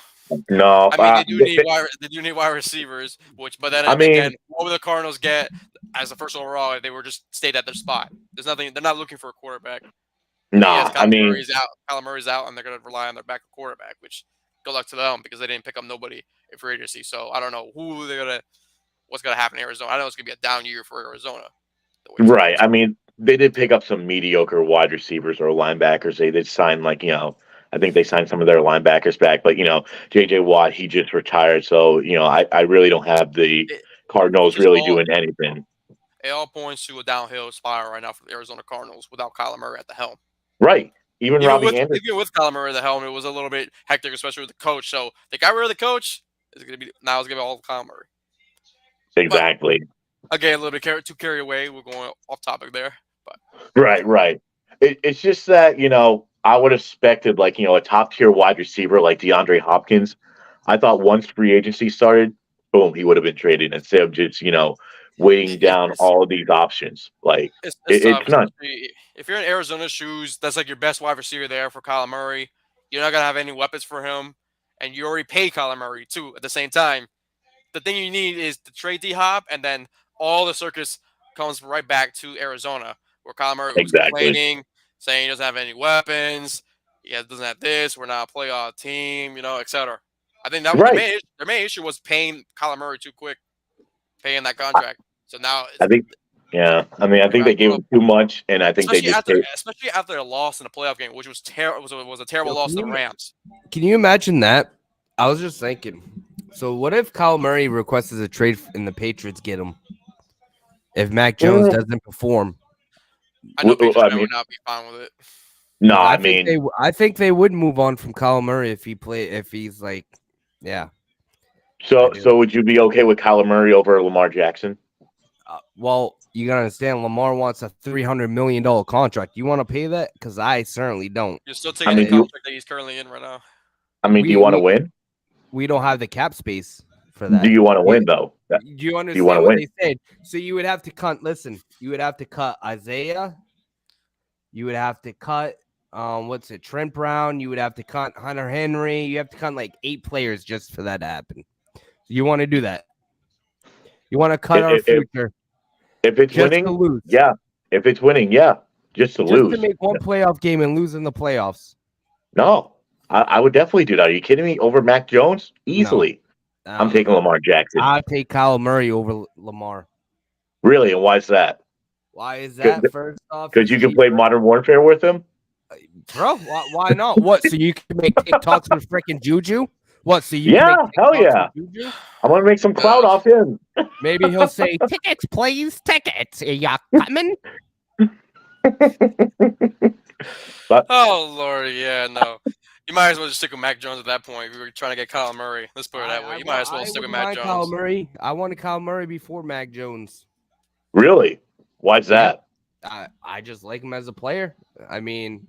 No. I mean they do need wide receivers. But then I mean- again, what would the Cardinals get as the first overall if they were just stayed at their spot? There's nothing. They're not looking for a quarterback. Nah. I mean, Kyler Murray's out, and they're going to rely on their backup quarterback. Which good luck to them because they didn't pick up nobody in free agency. So I don't know what's gonna happen in Arizona. I know it's gonna be a down year for Arizona. right. I mean, they did pick up some mediocre wide receivers or linebackers. They did sign I think they signed some of their linebackers back, but J.J. Watt, he just retired, so I really don't have the Cardinals really doing anything. It all points to a downhill spiral right now for the Arizona Cardinals without Kyler Murray at the helm. Right. Even Robbie with, Anderson. Even with Kyler Murray at the helm, it was a little bit hectic, especially with the coach. So they got rid of the coach. It's gonna be all Kyler Murray. Exactly. But, again, a little bit too carried away. We're going off topic there. But Right. It's just that I would have expected a top tier wide receiver like DeAndre Hopkins. I thought once free agency started, boom, he would have been traded instead of just weighing down all of these options. Like it's not. If you're in Arizona's shoes, that's like your best wide receiver there for Kyler Murray. You're not gonna have any weapons for him, and you already pay Kyler Murray too. At the same time, the thing you need is to trade D-Hop, and then all the circus comes right back to Arizona, where Kyler Murray was complaining, saying he doesn't have any weapons, he doesn't have this, we're not a playoff team, etc. I think that was their main issue was paying Kyler Murray too quick, paying that contract. So now I think they gave him too much, and I think especially after a loss in a playoff game, which was was a terrible loss to the Rams. Can you imagine that? I was just thinking. So what if Kyler Murray requests a trade and the Patriots get him? If Mac Jones doesn't perform, I know Patriots would not be fine with it. No, I think they would move on from Kyler Murray if he's like, yeah. So would you be okay with Kyler Murray over Lamar Jackson? Well, you gotta understand, Lamar wants a $300 million contract. You want to pay that? Because I certainly don't. You're still taking the contract that he's currently in right now. I mean, do you want to win? We don't have the cap space for that. Do you want to win though? Do you understand what they said? So you would have to cut. Listen, you would have to cut Isaiah. You would have to cut. Trent Brown. You would have to cut Hunter Henry. You have to cut like 8 players just for that to happen. You want to do that? You want to cut our future? If it's just winning, to lose. Yeah. If it's winning, yeah. Just to lose. To make one playoff game and lose in the playoffs. No. I would definitely do that. Are you kidding me? Over Mac Jones? Easily. No. I'm taking Lamar Jackson. I'll take Kyler Murray over Lamar. Really? And why is that? Why is that? First off, because you can play Modern Warfare with him? Bro, why not? What? So you can make TikToks with freaking Juju? What? So you hell yeah. I'm going to make some clout off him. Maybe he'll say, tickets, please. Tickets. Are you coming? Oh, Lord. Yeah, no. You might as well just stick with Mac Jones at that point. If you were trying to get Kyler Murray. Let's put it that way. You might as well stick with Mac Jones. Kyler Murray. I wanted Kyler Murray before Mac Jones. Really? Why's that? I just like him as a player. I mean,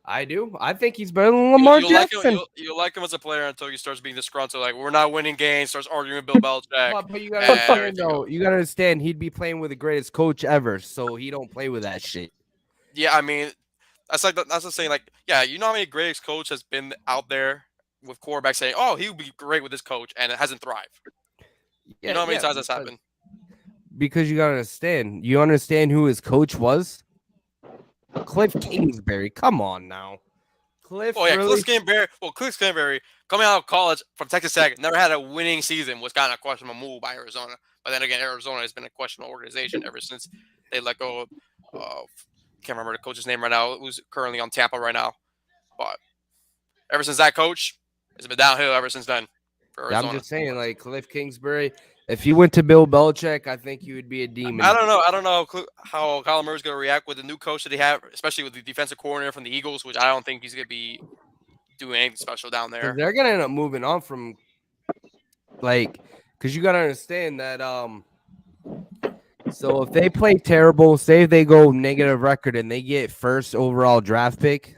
I do. I think he's better than Lamar Jackson. You'll like him as a player until he starts being disgruntled. Like, we're not winning games. Starts arguing with Bill Belichick. But you gotta understand, though. You gotta understand, he'd be playing with the greatest coach ever, so he don't play with that shit. Yeah, I mean, that's the saying. Like, yeah, you know how many greatest coach has been out there with quarterbacks saying, "Oh, he would be great with this coach," and it hasn't thrived. Yeah, you know how many times that's happened? Because you gotta understand. You understand who his coach was? Cliff Kingsbury. Come on now. Cliff Kingsbury. Well, Cliff Kingsbury coming out of college from Texas Tech never had a winning season. Was kind of a questionable move by Arizona. But then again, Arizona has been a questionable organization ever since they let go of can't remember the coach's name right now, who's currently on Tampa right now. But ever since that coach, it's been downhill ever since then. For Arizona. I'm just saying, like Cliff Kingsbury, if he went to Bill Belichick, I think he would be a demon. I don't know how Kyler Murray's going to react with the new coach that they have, especially with the defensive coordinator from the Eagles, which I don't think he's going to be doing anything special down there. They're going to end up moving on from, because you got to understand that, so if they play terrible, say they go negative record and they get first overall draft pick,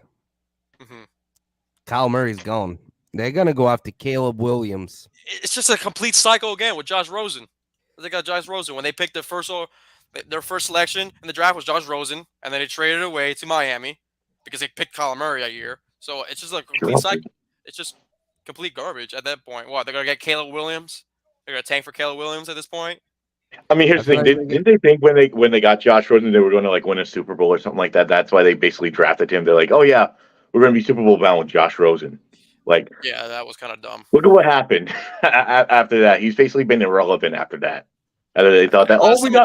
Kyler Murray's gone. They're going to go after Caleb Williams. It's just a complete cycle again with Josh Rosen. They got Josh Rosen. When they picked the first Their first selection in the draft was Josh Rosen, and then they traded it away to Miami because they picked Kyler Murray that year. So it's just a complete cycle. It's just complete garbage at that point. What, they're gonna get Caleb Williams? They're gonna tank for Caleb Williams at this point? I mean, here's the thing. Didn't they think when they got Josh Rosen they were going to like win a Super Bowl or something like that? That's why they basically drafted him. They're like, oh yeah, we're going to be Super Bowl bound with Josh Rosen. Like, yeah, that was kind of dumb. Look at what happened after that. He's basically been irrelevant after that. And they thought that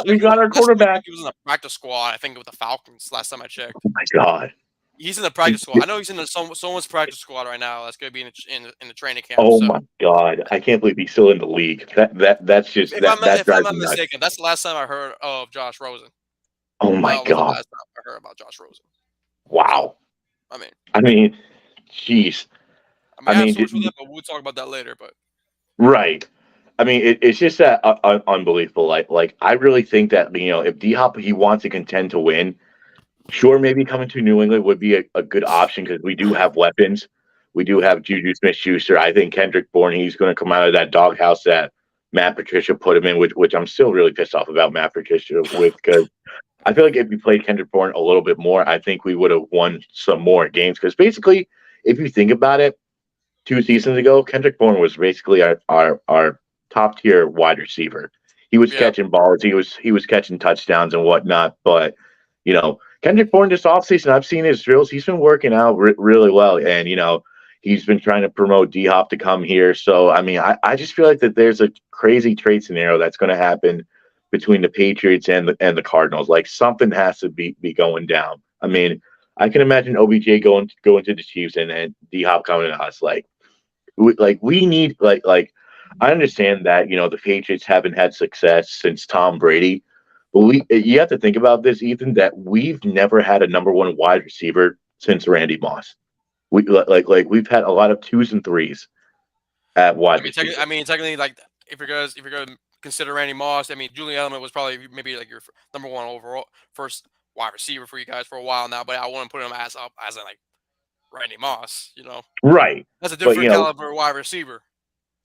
we got our quarterback. He was in the practice squad, I think, with the Falcons last time I checked. Oh my god. He's in the practice squad. I know he's in someone's practice squad right now. That's going to be in the training camp. Oh my god! I can't believe he's still in the league. That's just if that I'm not mistaken, that's the last time I heard of Josh Rosen. Oh my god! The last time I heard about Josh Rosen. Wow. I mean, jeez. I mean, but we'll talk about that later. But right. I mean, it's just that unbelievable. Like I really think that if D-Hop he wants to contend to win. Sure, maybe coming to New England would be a good option because we do have weapons. We do have Juju Smith-Schuster. I think Kendrick Bourne, he's going to come out of that doghouse that Matt Patricia put him in, which I'm still really pissed off about Matt Patricia with because I feel like if we played Kendrick Bourne a little bit more, I think we would have won some more games. Because basically, if you think about it, 2 seasons ago, Kendrick Bourne was basically our top tier wide receiver. He was catching balls. He was catching touchdowns and whatnot. But Kendrick Bourne this offseason, I've seen his drills. He's been working out really well. And, he's been trying to promote D-Hop to come here. So, I mean, I just feel like that there's a crazy trade scenario that's going to happen between the Patriots and the Cardinals. Like, something has to be going down. I mean, I can imagine OBJ going to the Chiefs and D-Hop coming to us. We need, I understand that, the Patriots haven't had success since Tom Brady. But you have to think about this, Ethan, that we've never had a number one wide receiver since Randy Moss. We've had a lot of 2s and 3s at wide receiver. Technically, like if you're gonna consider Randy Moss, I mean Julian Edelman was probably maybe like your number one overall first wide receiver for you guys for a while now, but I wouldn't put him as like Randy Moss, Right. That's a different caliber wide receiver.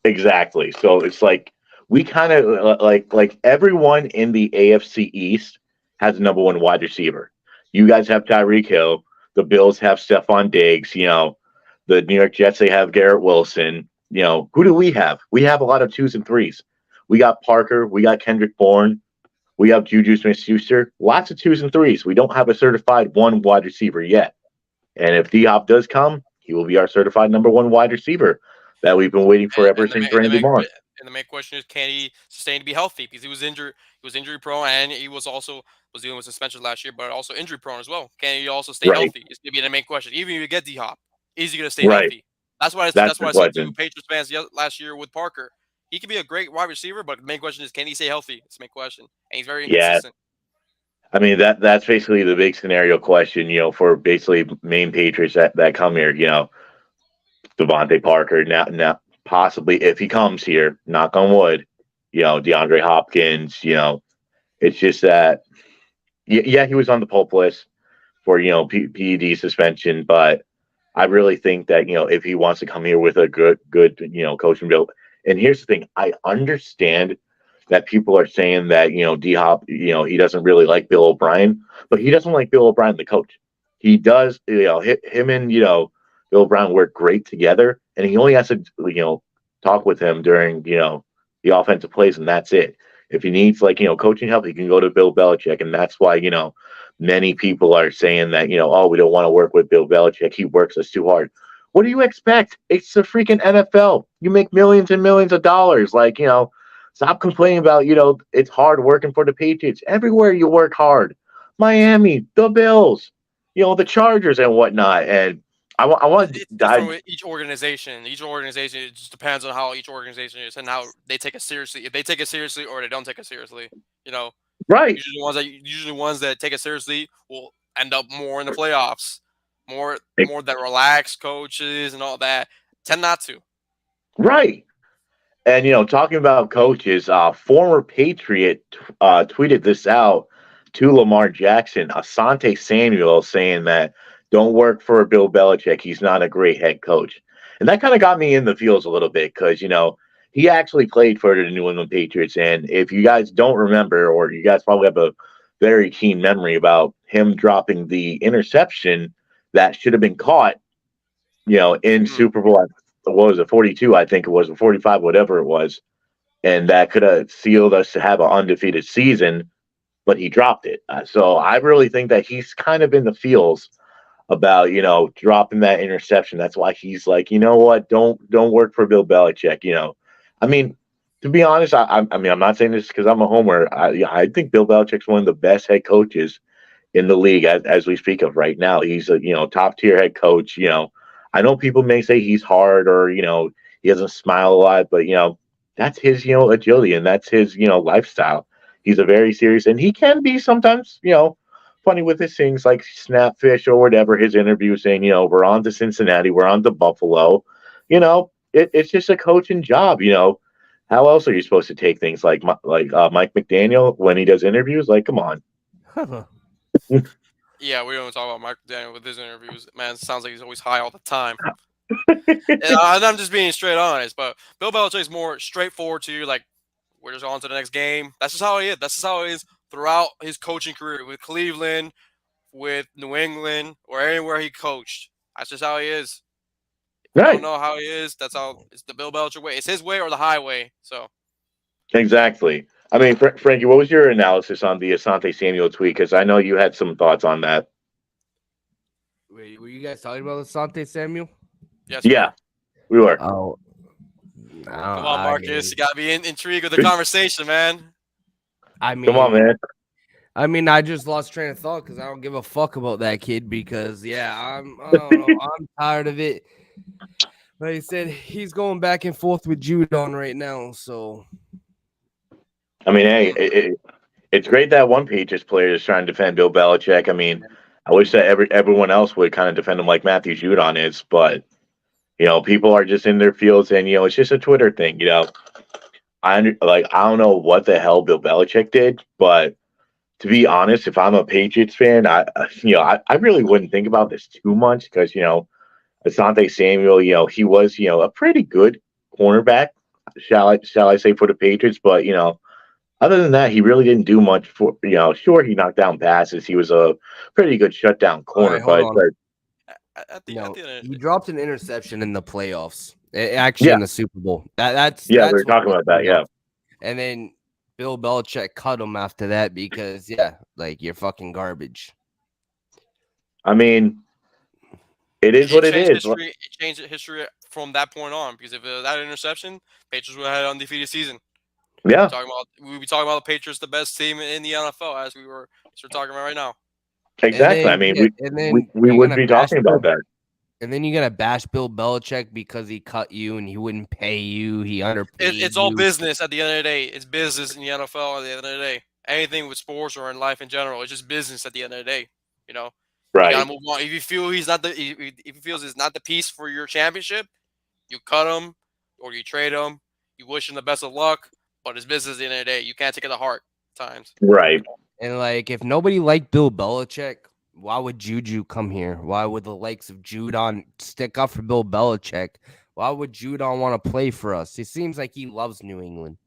Exactly. So it's like we kind of like everyone in the AFC East has a number one wide receiver. You guys have Tyreek Hill. The Bills have Stephon Diggs. The New York Jets, they have Garrett Wilson. Who do we have? We have a lot of 2s and 3s. We got Parker. We got Kendrick Bourne. We have Juju Smith-Schuster. Lots of 2s and 3s. We don't have a certified one wide receiver yet. And if D-Hop does come, he will be our certified number one wide receiver that we've been waiting for ever since Randy Moss. And the main question is, can he sustain to be healthy? Because he was injury prone, and he was dealing with suspension last year, but also injury prone as well. Can he also stay healthy? It's gonna be the main question. Even if you get D-Hop, is he gonna stay healthy? That's why I said to Patriots fans last year with Parker. He could be a great wide receiver, but the main question is, can he stay healthy? It's the main question, and he's very inconsistent. I mean that's basically the big scenario question, for basically main Patriots that come here. Devontae Parker now. Possibly, if he comes here, knock on wood, DeAndre Hopkins, it's just that, he was on the PUP list for, PED suspension, but I really think that, if he wants to come here with a good, coaching build. And here's the thing, I understand that people are saying that, D-Hop, he doesn't really like Bill O'Brien, but he doesn't like Bill O'Brien, the coach. He does, him and, Bill O'Brien work great together, and he only has to, talk with him during, the offensive plays, and that's it. If he needs, coaching help, he can go to Bill Belichick, and that's why, many people are saying that, we don't want to work with Bill Belichick. He works us too hard. What do you expect? It's the freaking NFL. You make millions and millions of dollars. Stop complaining about, it's hard working for the Patriots. Everywhere you work hard. Miami, the Bills, the Chargers and whatnot, and I want to dive with each organization. Each organization, it just depends on how each organization is and how they take it seriously. If they take it seriously or they don't take it seriously, right. Usually ones that take it seriously will end up more in the playoffs. More that relaxed coaches and all that tend not to. Right. And talking about coaches, former Patriot tweeted this out to Lamar Jackson. Asante Samuel saying that, don't work for Bill Belichick. He's not a great head coach. And that kind of got me in the feels a little bit because, he actually played for the New England Patriots. And if you guys don't remember, or you guys probably have a very keen memory about him dropping the interception that should have been caught, in Super Bowl, what was it, 42, I think it was, or 45, whatever it was. And that could have sealed us to have an undefeated season, but he dropped it. So I really think that he's kind of in the feels about, dropping that interception. That's why he's like, you know what, don't work for Bill Belichick. I mean, to be honest, I'm not saying this because I'm a homer. I think Bill Belichick's one of the best head coaches in the league as we speak of right now. He's a top tier head coach. I know people may say he's hard or he doesn't smile a lot, but that's his agility and that's his lifestyle. He's a very serious, and he can be sometimes funny with his things like Snapfish or whatever. His interview saying we're on to Cincinnati, we're on to Buffalo. It's just a coaching job. How else are you supposed to take things like Mike McDaniel when he does interviews? Like, come on. Yeah, we don't talk about Mike McDaniel with his interviews. Man, it sounds like he's always high all the time. And I'm just being straight honest, but Bill Belichick's more straightforward to you. Like, we're just on to the next game. That's just how he is. That's just how he is throughout his coaching career with Cleveland, with New England, or anywhere he coached. That's just how he is. I don't know how he is. That's how it's the Bill Belichick way. It's his way or the highway. So exactly. I mean, Frankie, what was your analysis on the Asante Samuel tweet? Because I know you had some thoughts on that. Wait, were you guys talking about Asante Samuel? Yes. Yeah, we were. Oh, come on, Marcus. You gotta be intrigued with the conversation, man. Come on, man. I mean, I just lost train of thought because I don't give a fuck about that kid because, I don't know, I'm tired of it. Like I said, he's going back and forth with Judon right now, so. I mean, hey, it's great that one Patriots player is trying to defend Bill Belichick. I mean, I wish that everyone else would kind of defend him like Matthew Judon is, but, people are just in their fields and, it's just a Twitter thing, I don't know what the hell Bill Belichick did, but to be honest, if I'm a Patriots fan, I really wouldn't think about this too much because, Asante Samuel, he was, a pretty good cornerback, shall I say, for the Patriots. But, other than that, he really didn't do much for, sure, he knocked down passes. He was a pretty good shutdown corner. He dropped an interception in the playoffs, actually in the Super Bowl. That's we were talking about that, yeah. And then Bill Belichick cut him after that because, you're fucking garbage. I mean, it is what it is. It changed history from that point on because if that interception, Patriots would have had an undefeated season. Yeah. We'd be talking about the Patriots, the best team in the NFL, as we're talking about right now. Exactly. Then, I mean, we wouldn't be talking about that. And then you're gonna bash Bill Belichick because he cut you and he wouldn't pay you. He underpaid. It's all business at the end of the day. It's business in the NFL at the end of the day. Anything with sports or in life in general, it's just business at the end of the day. Right. You gotta move on. If you feel if he feels he's not the piece for your championship, you cut him or you trade him. You wish him the best of luck, but it's business at the end of the day. You can't take it to heart at times. Right. And if nobody liked Bill Belichick, why would Juju come here? Why would the likes of Judon stick up for Bill Belichick? Why would Judon want to play for us? It seems like he loves New England.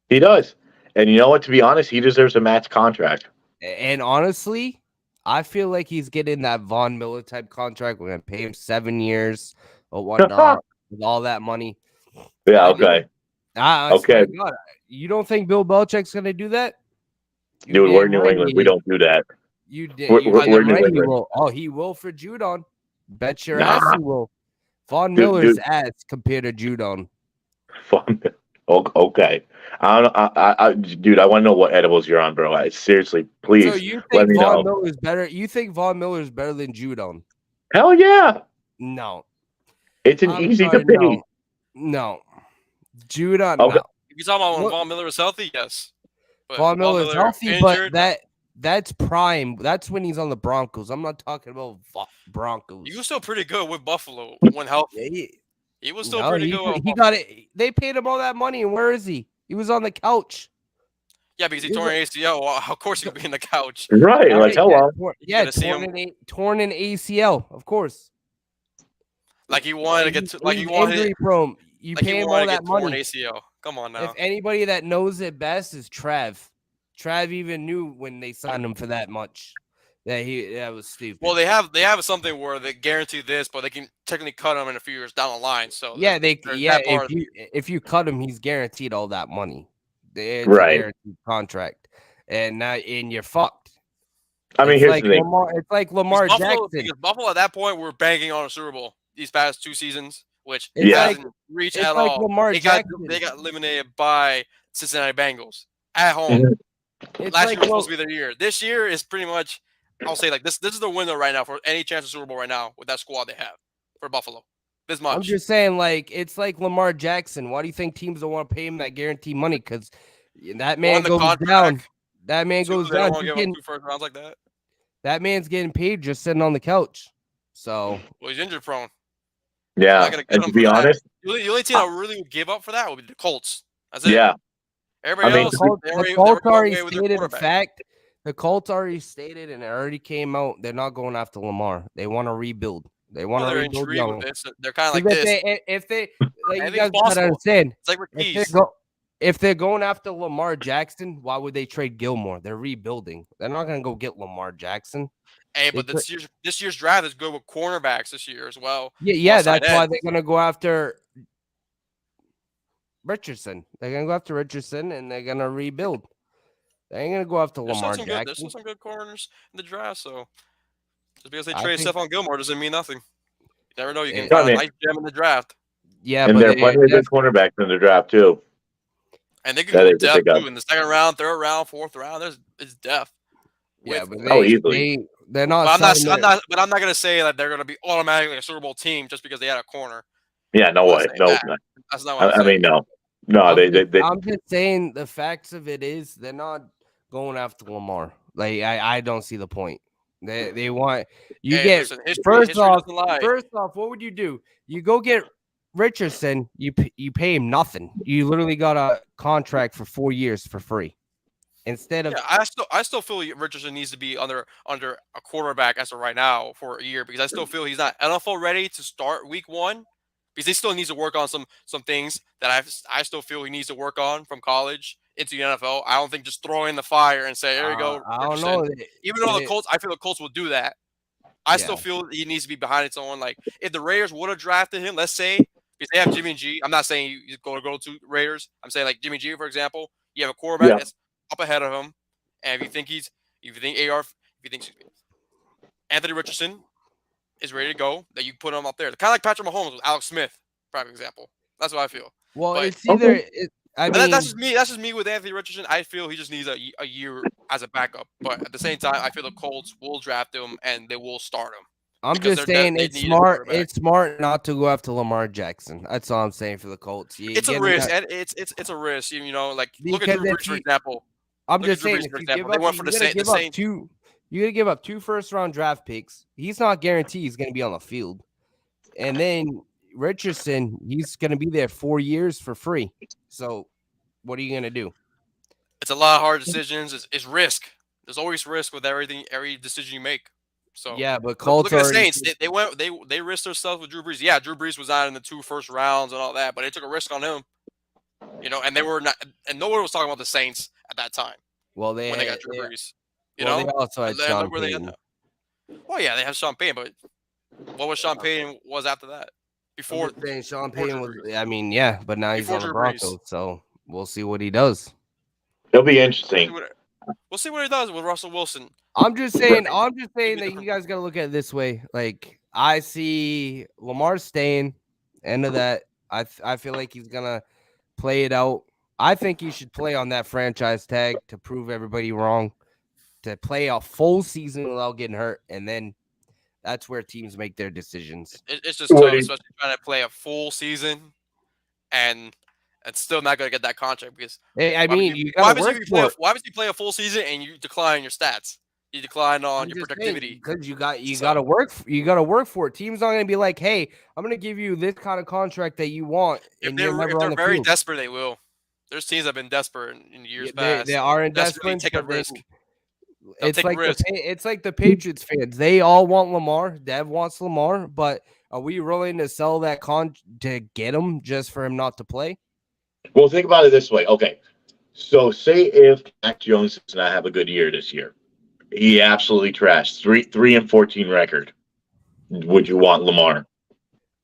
He does. And you know what? To be honest, he deserves a max contract. And honestly, I feel like he's getting that Von Miller type contract. We're going to pay him 7 years or whatnot with all that money. Yeah, okay. Okay. God, you don't think Bill Belichick's going to do that? Dude, we're New England. We don't do that. You did. We're New England. He will. Oh, he will for Judon. Bet your ass he will. Von Miller's ass compared to Judon. Okay. Dude, I want to know what edibles you're on, bro. Seriously, please. So you think Von Miller's better? You think Von Miller's better than Judon? Hell yeah. No. It's an easy debate. No. Judon. Okay. No. If you're talking about when Von Miller is healthy, yes. But Von Miller's healthy, injured, but that's prime. That's when he's on the Broncos. I'm not talking about Broncos. He was still pretty good with Buffalo when healthy. He was still pretty good. He got it. They paid him all that money, and where is he? He was on the couch. Yeah, because he tore an ACL. Well, of course he would be in the couch. Right, hello. Torn in ACL, of course. Like he wanted to get to, like he wanted injury prone. You like pay him all that money. ACL. Come on now. If anybody that knows it best is Trav. Trav even knew when they signed him for that much that was stupid. Well, they have something where they guarantee this, but they can technically cut him in a few years down the line. So yeah, there's that part. if you cut him, he's guaranteed all that money. It's Right. a guaranteed contract, and you're fucked. I mean, It's here's like the thing. It's like Lamar Jackson. Because Buffalo at that point were banking on a Super Bowl these past 2 seasons, which It's hasn't reached it's at like all. Lamar They got Jackson. eliminated by Cincinnati Bengals at home. Mhm. It's Last like year was supposed to be their year. This year is pretty much, I'll say, like this is the window right now for any chance of Super Bowl right now with that squad they have for Buffalo. This much. I'm just saying, like, it's like Lamar Jackson. Why do you think teams don't want to pay him that guaranteed money? Because that man the goes contract, down. That man 2, goes they don't down. want to He's give him getting- 2 first rounds like that. that man's getting paid just sitting on the couch. So Well, he's injury prone. Yeah. not gonna cut And him to for be that. honest, The only team I really would give up for that would be the Colts. That's it. yeah. Everybody I mean, else, the Colts they were Colts going already away with their stated in quarterback. fact. The Colts already stated, and it already came out. They're not going after Lamar. They want to rebuild. They want Well, to they're rebuild intrigued young. with it. So they're kind of like Because this. if they, like, you Anything's guys gotta possible. understand. It's like If they're, Marquise. if they're going after Lamar Jackson, why would they trade Gilmore? They're rebuilding. They're not gonna go get Lamar Jackson. Hey, they but this year's draft is good with cornerbacks this year as well. Yeah, Outside that's why ends. they're gonna go after Richardson. They're gonna go after Richardson, and they're gonna rebuild. They ain't gonna go after There's Lamar still there's Jackson. still some good corners in the draft. So just because they I trade think- Stephon Gilmore doesn't mean nothing. You never know. You can Yeah, find I a mean- nice gem in the draft, Yeah, And but there are they, plenty of good cornerbacks in the draft too. and they can Yeah, go they with can depth pick up. too in the second round, third round, fourth round. It's depth. yeah, with- but Oh, easily. they're not. But signing their- I'm not gonna say that they're gonna be automatically a Super Bowl team just because they had a corner. Yeah, no I'm not way. saying No, that. That's not what I I'm mean, saying. no, I'm they just saying the facts of it is they're not going after Lamar. Like I don't see the point. They want you Hey, get listen, history first off. doesn't lie. First off, what would you do? You go get Richardson. You pay him nothing. You literally got a contract for 4 years for free. Instead of Yeah, I still feel Richardson needs to be under a quarterback as of right now for a year because I still feel he's not NFL ready to start week 1 because he still needs to work on some things that I still feel he needs to work on from college into the NFL. I don't think just throw in the fire and say, "There you go." I don't Richardson." know. Even though the Colts, I feel the Colts will do that. I still Yeah. feel he needs to be behind its own. Like if the Raiders would have drafted him, let's say because they have Jimmy G. I'm not saying you go to Raiders. I'm saying like Jimmy G, for example. You have a quarterback Yeah. that's up ahead of him, and if you think Anthony Richardson is ready to go, that you put him up there. Kind of like Patrick Mahomes with Alex Smith, prime example. That's what I feel. Well, But- it's either. I And mean, that's just me. That's just me with Anthony Richardson. I feel he just needs a year as a backup. But at the same time, I feel the Colts will draft him and they will start him. I'm because just they saying need it's a smart. quarterback. It's smart not to go after Lamar Jackson. That's all I'm saying for the Colts. It's a risk, and it's a risk. You know, like look at Because Drew if Brees, for you- example. I'm Look at just Drew saying Brees, if for you example. give They up, went for you the gotta Saints- give the up Saints. two. You gotta give up 2 first-round draft picks. He's not guaranteed he's gonna be on the field, and then Richardson, he's gonna be there 4 years for free. So, what are you gonna do? It's a lot of hard decisions. It's risk. There's always risk with every decision you make. So Yeah, but look Colts at the already. Saints. They risked themselves with Drew Brees. Yeah, Drew Brees was not in the 2 first rounds and all that, but they took a risk on him. You know, and they were not, and no one was talking about the Saints at that time Well, they when they got Drew Brees. You well, know, they also had And then Sean look where they Payton. end up. Well, yeah, they have Sean Payton, but what was Sean Payton was after that? Before I'm just saying Sean before Payton Drew was. Brees. I mean, yeah, but now he's Before on the Drew Brees. Broncos, so we'll see what he does. it'll be We'll see interesting. we'll see what he does with Russell Wilson. I'm just saying that different- you guys got to look at it this way. Like I see Lamar staying. End of that. I feel like he's gonna play it out. I think he should play on that franchise tag to prove everybody wrong. To play a full season without getting hurt, and then that's where teams make their decisions. It's just What tough, do you- especially trying to play a full season and still not going to get that contract because Hey, I why would mean, you gotta work for it. why would you play a full season and you decline your stats? You decline on I'm your just saying, productivity. because you got So- gotta work you gotta work for it. Teams aren't gonna be like, hey, I'm gonna give you this kind of contract that you want, If and you're they're, never if on they're the very field. desperate, they will. There's teams that have been desperate in years Yeah, past. they are in Desperately desperate. take a but then risk. It's take like risk. it's like the Patriots fans. They all want Lamar. Dev wants Lamar, but are we willing to sell that to get him just for him not to play? Well, think about it this way. Okay, So say if Mac Jones does not have a good year this year, he absolutely trashed 3-14 record. Would you want Lamar?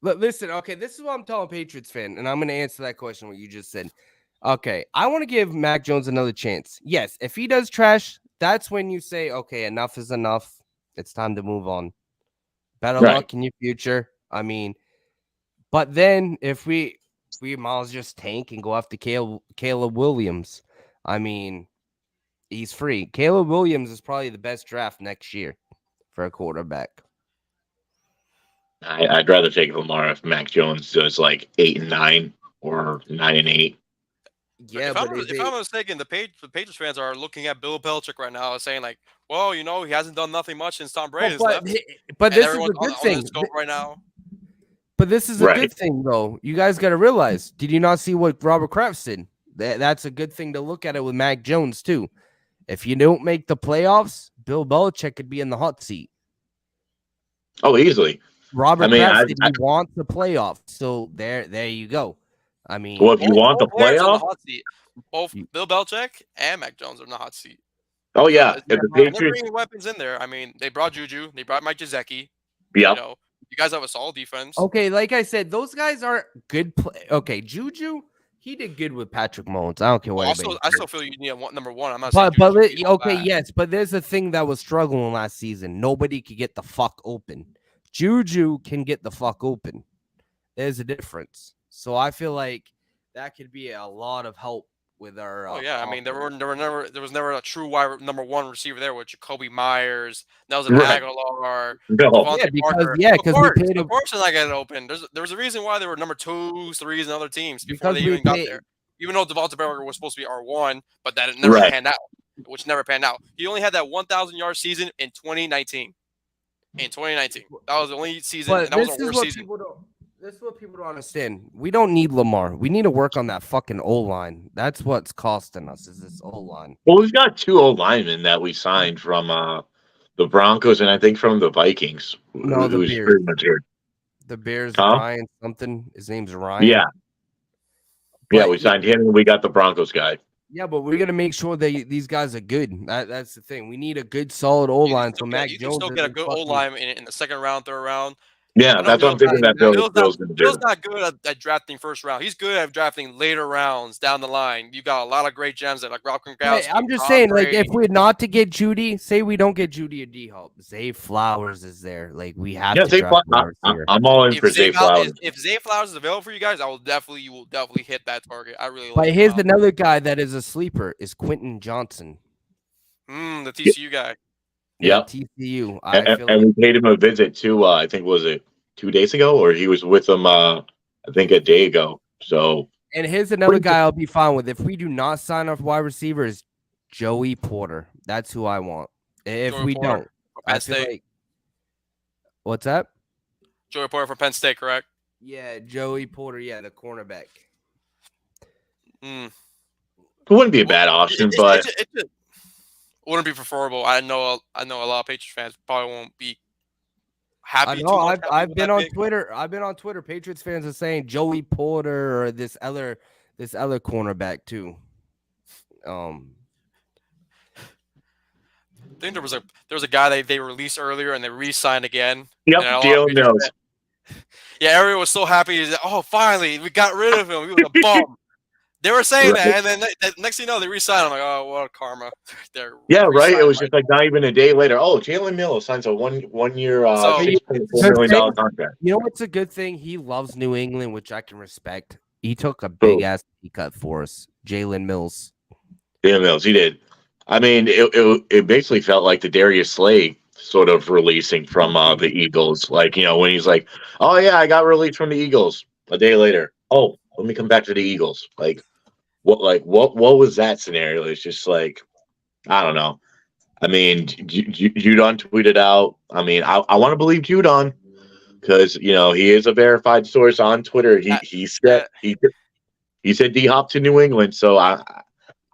But listen, okay, this is what I'm telling Patriots fan, and I'm going to answer that question what you just said. Okay, I want to give Mac Jones another chance. Yes, if he does trash, that's when you say, okay, enough is enough. It's time to move on. Better Right. luck in your future. I mean, but then if we might as well just tank and go after Caleb Williams. I mean, he's free. Caleb Williams is probably the best draft next year for a quarterback. I'd rather take Lamar if Mac Jones does like 8-9 or 9-8. Yeah, if but I'm not mistaken, the Patriots fans are looking at Bill Belichick right now, saying like, "Well, you know, he hasn't done nothing much since Tom Brady's left." But And this is everyone's a good on thing. the scope right now. But this is a Right. good thing, though. You guys got to realize. Did you not see what Robert Kraft did? That's a good thing to look at it with Mac Jones too. If you don't make the playoffs, Bill Belichick could be in the hot seat. Oh, easily. Robert mean, Kraft said he wants the playoffs, so there you go. I mean, Well, if you want the both players are in the playoff, hot seat. Both Bill Belichick and Mac Jones are in the hot seat. oh yeah, So, if the they're Patriots, bringing weapons in there. I mean, they brought Juju, they brought Mike Gesicki. yeah, You know, you guys have a solid defense. okay, like I said, those guys are good. Okay, Juju, he did good with Patrick Mahomes. I don't care what. I anybody still says. feel you need a number one. I'm not But saying Juju should be all okay, that. yes, but there's a thing that was struggling last season. Nobody could get the fuck open. Juju can get the fuck open. There's a difference. So I feel like that could be a lot of help with our. Oh yeah, I mean there offense. was never a true wide number one receiver there with Jacoby Myers, Nelson Right. Aguilar, no, Devontae Yeah, because Parker. yeah, Of because we course, paid of him course they're not getting open. There was a reason why they were number 2s, 3s, and other teams before because they we even got paid. there. Even though Devontae Parker was supposed to be R1, but that never Right. panned out. Which never panned out. He only had that 1,000-yard season in 2019. That was the only season, But and that was this the is worst what season. people don't. This is what people don't understand. We don't need Lamar. We need to work on that fucking O line. That's what's costing us. Is this O line? well, we've got 2 old linemen that we signed from the Broncos and I think from the Vikings. No, the who's Bears. pretty much here. The Bears, Huh? Ryan something. His name's Ryan. Yeah, yeah, But we signed him and we got the Broncos guy. Yeah, but we're gonna make sure that these guys are good. That's the thing. We need a good, solid O line. So Mac You can Jones still get a isn't good fucking- old line in the second round, third round. Yeah, I know that's what I'm thinking that Bill's going to do. Bill's not good at drafting first round. He's good at drafting later rounds down the line. You got a lot of great gems that like Rob Right, Gronkowski. I'm just Tom saying, like, Brady. if we're not to get Judy, say we don't get Judy or D Hop, Zay Flowers is there. Like, we have Yeah, to Zay draft Flowers. a receiver. I'm all in for if Zay Flowers. if Zay Flowers is available for you guys, you will definitely hit that target. I really like. But him here's out. another guy that is a sleeper: is Quentin Johnson. The TCU guy. Yep. TCU. And we paid him a visit too. I think was it 2 days ago, or he was with them. I think a day ago. So. And here's another guy I'll be fine with. If we do not sign off wide receiver, is Joey Porter. That's who I want. If Joey we Porter don't, from I Penn feel State. like. What's that? Joey Porter from Penn State, correct? Yeah, Joey Porter. Yeah, the cornerback. Mm. It wouldn't be a bad option, but it wouldn't be preferable. I know a lot of Patriots fans probably won't be happy. I too know. much I've with been that on pick. Twitter. I've been on Twitter. Patriots fans are saying Joey Porter or this other cornerback too. I think there was a guy they released earlier and they re-signed again. yep, And a lot of Jalen Patriots Mills. fans- Yeah, everyone was so happy. He's like, oh, finally, we got rid of him. He was a bum. They were saying Right. that, and then next thing you know, they re-signed him. Like, oh, what a karma. They're Yeah, right. It re-signing was him. just like not even a day later. Oh, Jalen Mills signs a one year, So- $6.4 million contract. You know what's a good thing? He loves New England, which I can respect. He took a big ass pay cut for us, Jalen Mills. Jalen Mills, he did. I mean, it basically felt like the Darius Slay sort of releasing from the Eagles. Like, you know, when he's like, oh yeah, I got released from the Eagles a day later. Oh, let me come back to the Eagles. What was that scenario? It's just like, I don't know. I mean, Judon tweeted out. I mean, I want to believe Judon because you know he is a verified source on Twitter. He said D Hop to New England, so I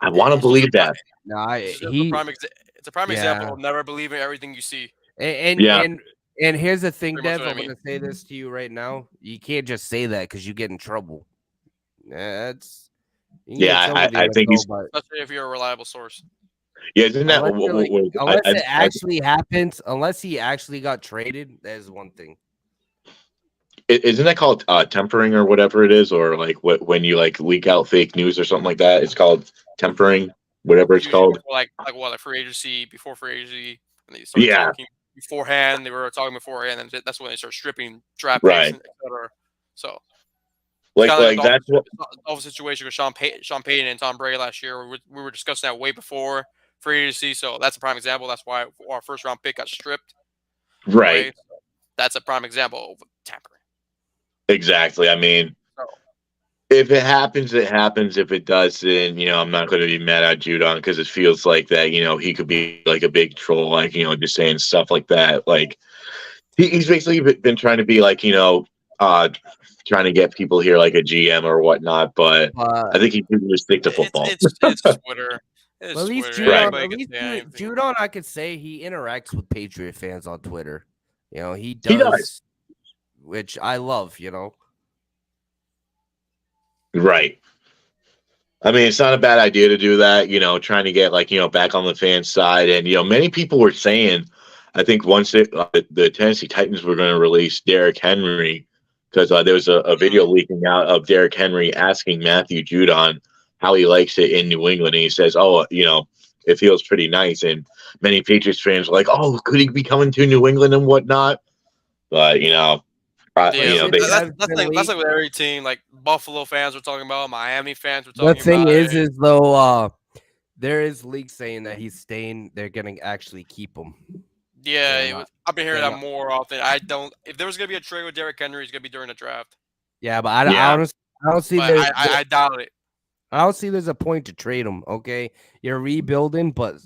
want to believe that. Nah, It's a prime Yeah. example of never believing everything you see. And here's the thing, Pretty much Dev. what I I'm mean. gonna say this to you right now. You can't just say that because you get in trouble. You can get Yeah, some with the I think NFL, he's. but Especially if you're a reliable source. Yeah, isn't that? unless it actually happens, unless he actually got traded, that is one thing. Isn't that called tempering or whatever it is, or like when you like leak out fake news or something like that? It's called tempering, whatever it's Usually called. like free agency, before free agency, and they started Yeah, talking beforehand. They were talking beforehand, and that's when they start stripping draft picks right. and etc. So it's Like kind of like like that's what. the Dolphins situation with Sean Payton and Tom Brady last year. We were discussing that way before free agency, so that's a prime example. That's why our first round pick got stripped Right. away. So that's a prime example of tampering. Exactly. I mean, So if it happens, it happens. If it doesn't, I'm not going to be mad at Judon because it feels like that. He could be like a big troll, like just saying stuff like that. Like he's basically been trying to be like trying to get people here like a GM or whatnot. But I think he should just stick to football. it's Twitter. It's Well, at least Twitter. Right. Judon, Anybody can say anything. Judon, I could say he interacts with Patriot fans on Twitter. He He does, does. which I love. Right. I mean, it's not a bad idea to do that, trying to get like, back on the fan side. And, many people were saying, I think once the Tennessee Titans were going to release Derrick Henry, because there was a video leaking out of Derrick Henry asking Matthew Judon how he likes it in New England. And he says, oh, it feels pretty nice. And many Patriots fans were like, oh, could he be coming to New England and whatnot? But, that's like with every team. Like Buffalo fans were talking about, Miami fans were talking The thing about. is though, there is leaks saying that he's staying. They're gonna actually keep him. Yeah, I've been hearing Yeah. that more often. I don't. If there was gonna be a trade with Derrick Henry, it's gonna be during the draft. Yeah, but I honestly, I don't see. But I doubt it. I don't see there's a point to trade him. Okay, you're rebuilding, but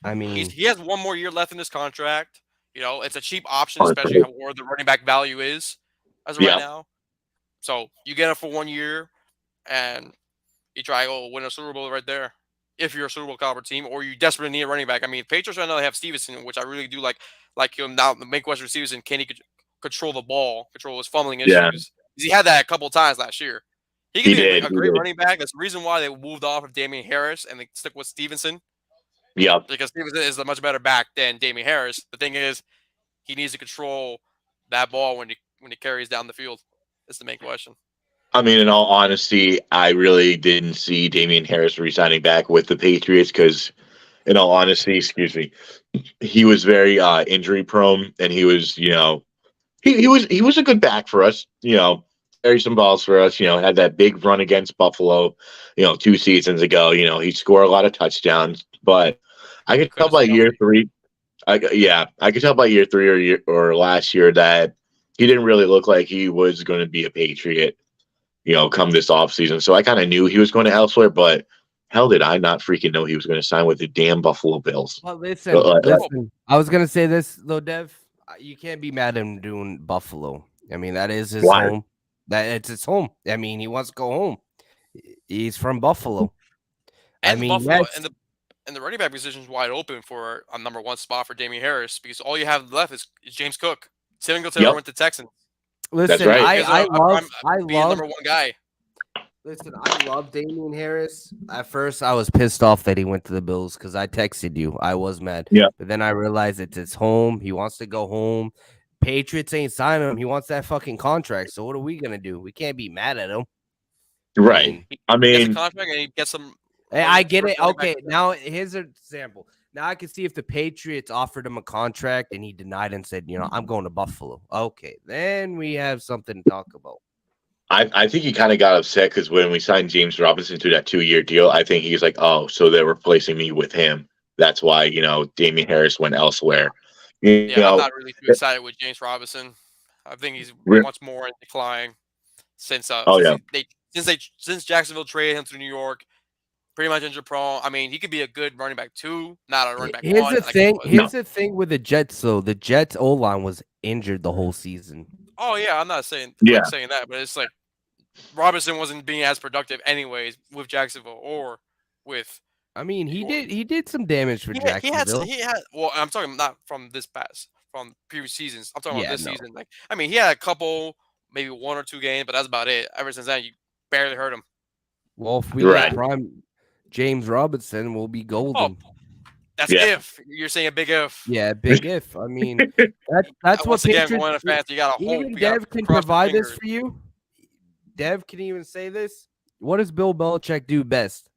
I mean, He has one more year left in his contract. It's a cheap option, especially where the running back value is as of right now. So you get it for 1 year, and you try to win a Super Bowl right there. If you're a Super Bowl caliber team, or you desperately need a running back. I mean, Patriots right now they have Stevenson, which I really do like. Like him now, the main question with Stevenson, can he control the ball, control his fumbling issues? Yeah. He had that a couple of times last year. He could He be did, a he great did. running back. That's the reason why they moved off of Damian Harris and they stuck with Stevenson. Yep. Because Stevenson is a much better back than Damian Harris. The thing is, he needs to control that ball when he carries down the field. That's the main question. I mean, in all honesty, I really didn't see Damian Harris re-signing back with the Patriots because, in all honesty, excuse me, he was very injury prone, and he was, he was a good back for us, carried some balls for us, had that big run against Buffalo, 2 seasons ago, he scored a lot of touchdowns, but I could tell by year 3, I could tell by year 3 or last year that he didn't really look like he was going to be a Patriot, come this offseason. So I kind of knew he was going to elsewhere, but hell did I not freaking know he was going to sign with the damn Buffalo Bills. well, listen. I was gonna say this though, Dev. You can't be mad at him doing Buffalo. I mean, that is his home. It's his home. I mean, he wants to go home. He's from Buffalo. And Buffalo and the running back position is wide open for a number 1 spot for Damian Harris because all you have left is James Cook. Singletary went to Texans. Listen, right. I love number 1 guy. Listen, I love Damian Harris. At first, I was pissed off that he went to the Bills because I texted you. I was mad. Yeah. But then I realized it's his home. He wants to go home. Patriots ain't signing him. He wants that fucking contract. So what are we gonna do? We can't be mad at him. Right. I He gets mean, a contract and he gets some. Hey, I get it. Okay, now here's an example. Now I can see if the Patriots offered him a contract and he denied and said, I'm going to Buffalo. Okay, then we have something to talk about. I think he kind of got upset because when we signed James Robinson to that 2-year deal, I think he's like, oh, so they're replacing me with him. That's why, Damian Harris went elsewhere. I'm not really too excited with James Robinson. I think he's much more in decline since since Jacksonville traded him to New York. Pretty much injury prone. I mean, he could be a good running back 2, not a running back 1. Here's the thing with the Jets, though. The Jets O-line was injured the whole season. Oh yeah, I'm not saying that, but it's like Robinson wasn't being as productive anyways with Jacksonville or with. I mean, he did some damage for Jacksonville. Well, I'm talking not from from previous seasons. I'm talking about this season. Like, I mean, he had a couple, maybe 1 or 2 games, but that's about it. Ever since then, you barely heard him. Well, if we Right. get prime James Robinson, we'll be golden. That's Yeah. if you're saying a big if. Yeah, big if. I mean, that's what Once again, Patriots. going to fans, you gotta hope. Even You gotta Dev can cross your provide this fingers. for you. Dev can even say this. What does Bill Belichick do best?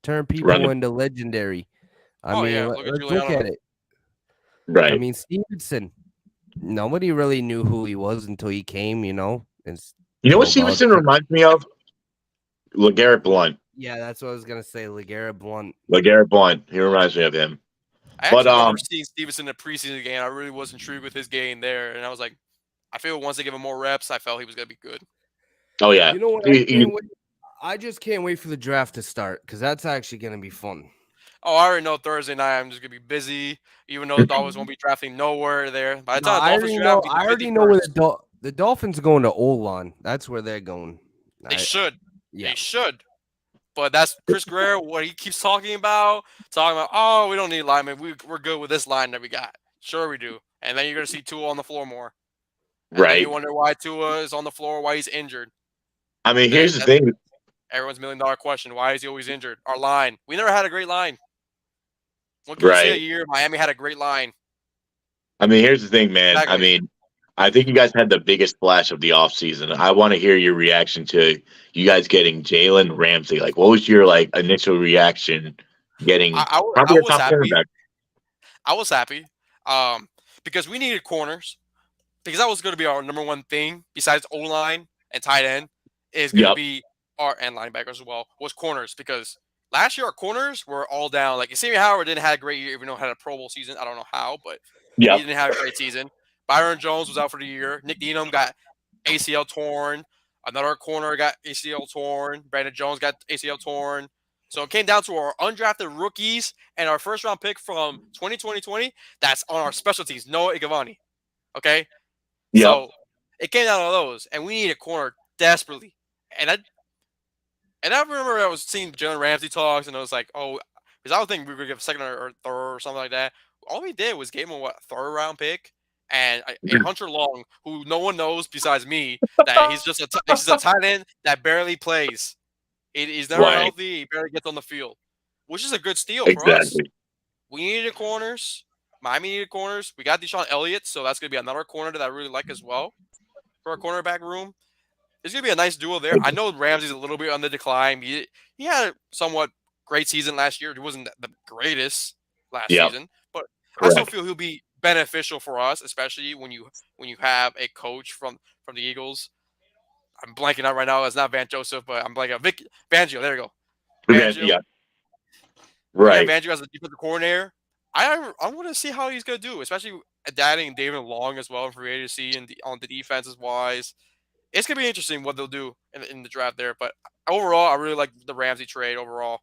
Turn people Right. into legendary. I Oh, mean, yeah, let's look at look Giuliano. at it. Right. I mean, Stevenson. Nobody really knew who he was until he came. you know what Bill Stevenson Belichick. reminds me of? LeGarrette Blunt. Yeah, that's what I was gonna say. LeGarrette Blunt. LeGarrette Blunt. He reminds me of him. I But, actually remember seeing Stevenson in a preseason game. I really was intrigued with his game there, and I was like, I feel once they give him more reps, I felt he was gonna be good. Oh yeah. You know what? I just can't wait for the draft to start because that's actually gonna be fun. Oh, I already know Thursday night I'm just gonna be busy, even though the Dolphins won't be drafting nowhere there. By the No, time the I Dolphins already draft, know. it'll be the I already know where 51st. the Dolphins are going to O-line. That's where they're going. They should. Yeah. They should. But that's Chris Guerrero, what he keeps talking about, oh, we don't need linemen. We're good with this line that we got. Sure we do. And then you're going to see Tua on the floor more. And then Right. you wonder why Tua is on the floor, why he's injured. I mean, here's the thing. Everyone's $1 million question. Why is he always injured? Our line. We never had a great line. What can we say a Right. year? Miami had a great line. I mean, here's the thing, man. Exactly. I mean, I think you guys had the biggest splash of the offseason. I want to hear your reaction to you guys getting Jalen Ramsey. Like, what was your initial reaction getting I probably a was top happy. cornerback? I was happy because we needed corners. Because that was going to be our number one thing besides O-line and tight end is going to be our and linebackers as well was corners because last year our corners were all down. Like Sammy Howard didn't have a great year even though he had a Pro Bowl season. I don't know how, but he didn't have a great season. Byron Jones was out for the year. Nick Needham got ACL torn. Another corner got ACL torn. Brandon Jones got ACL torn. So it came down to our undrafted rookies and our first round pick from 2020 that's on our specialties, Noah Igavani. Okay? Yep. So it came down to those, and we need a corner desperately. And I remember I was seeing Jalen Ramsey talks, and I was like, oh, because I would think we were going to give a second or third or something like that. All we did was give him a third round pick, and a Hunter Long, who no one knows besides me, that he's just a tight end that barely plays. He's never healthy. He barely gets on the field, which is a good steal for us. We needed corners. Miami needed corners. We got Deshaun Elliott, so that's going to be another corner that I really like as well for our cornerback room. It's going to be a nice duo there. I know Ramsey's a little bit on the decline. He had a somewhat great season last year. He wasn't the greatest last season, but I still feel he'll be beneficial for us, especially when you have a coach from the Eagles. I'm blanking out right now. It's not Van Joseph, but I'm blanking out. Vic Fangio. There you go. Fangio. Yeah. Right. Fangio as a defensive coordinator. I want to see how he's going to do, especially adding David Long as well in free agency and on the defenses wise. It's going to be interesting what they'll do in the draft there. But overall, I really like the Ramsey trade overall.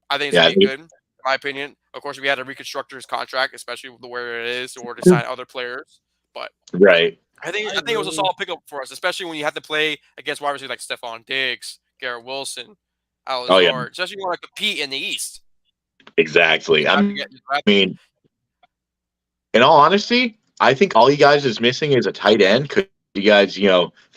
I think it's going to be good, in my opinion. Of course, we had to reconstruct his contract, especially with where it is, or to sign other players. But I think it was a solid pickup for us, especially when you have to play against wide receivers like Stephon Diggs, Garrett Wilson, Alizard, especially when you want to compete in the East. Exactly. I mean, in all honesty, I think all you guys is missing is a tight end. Could you guys,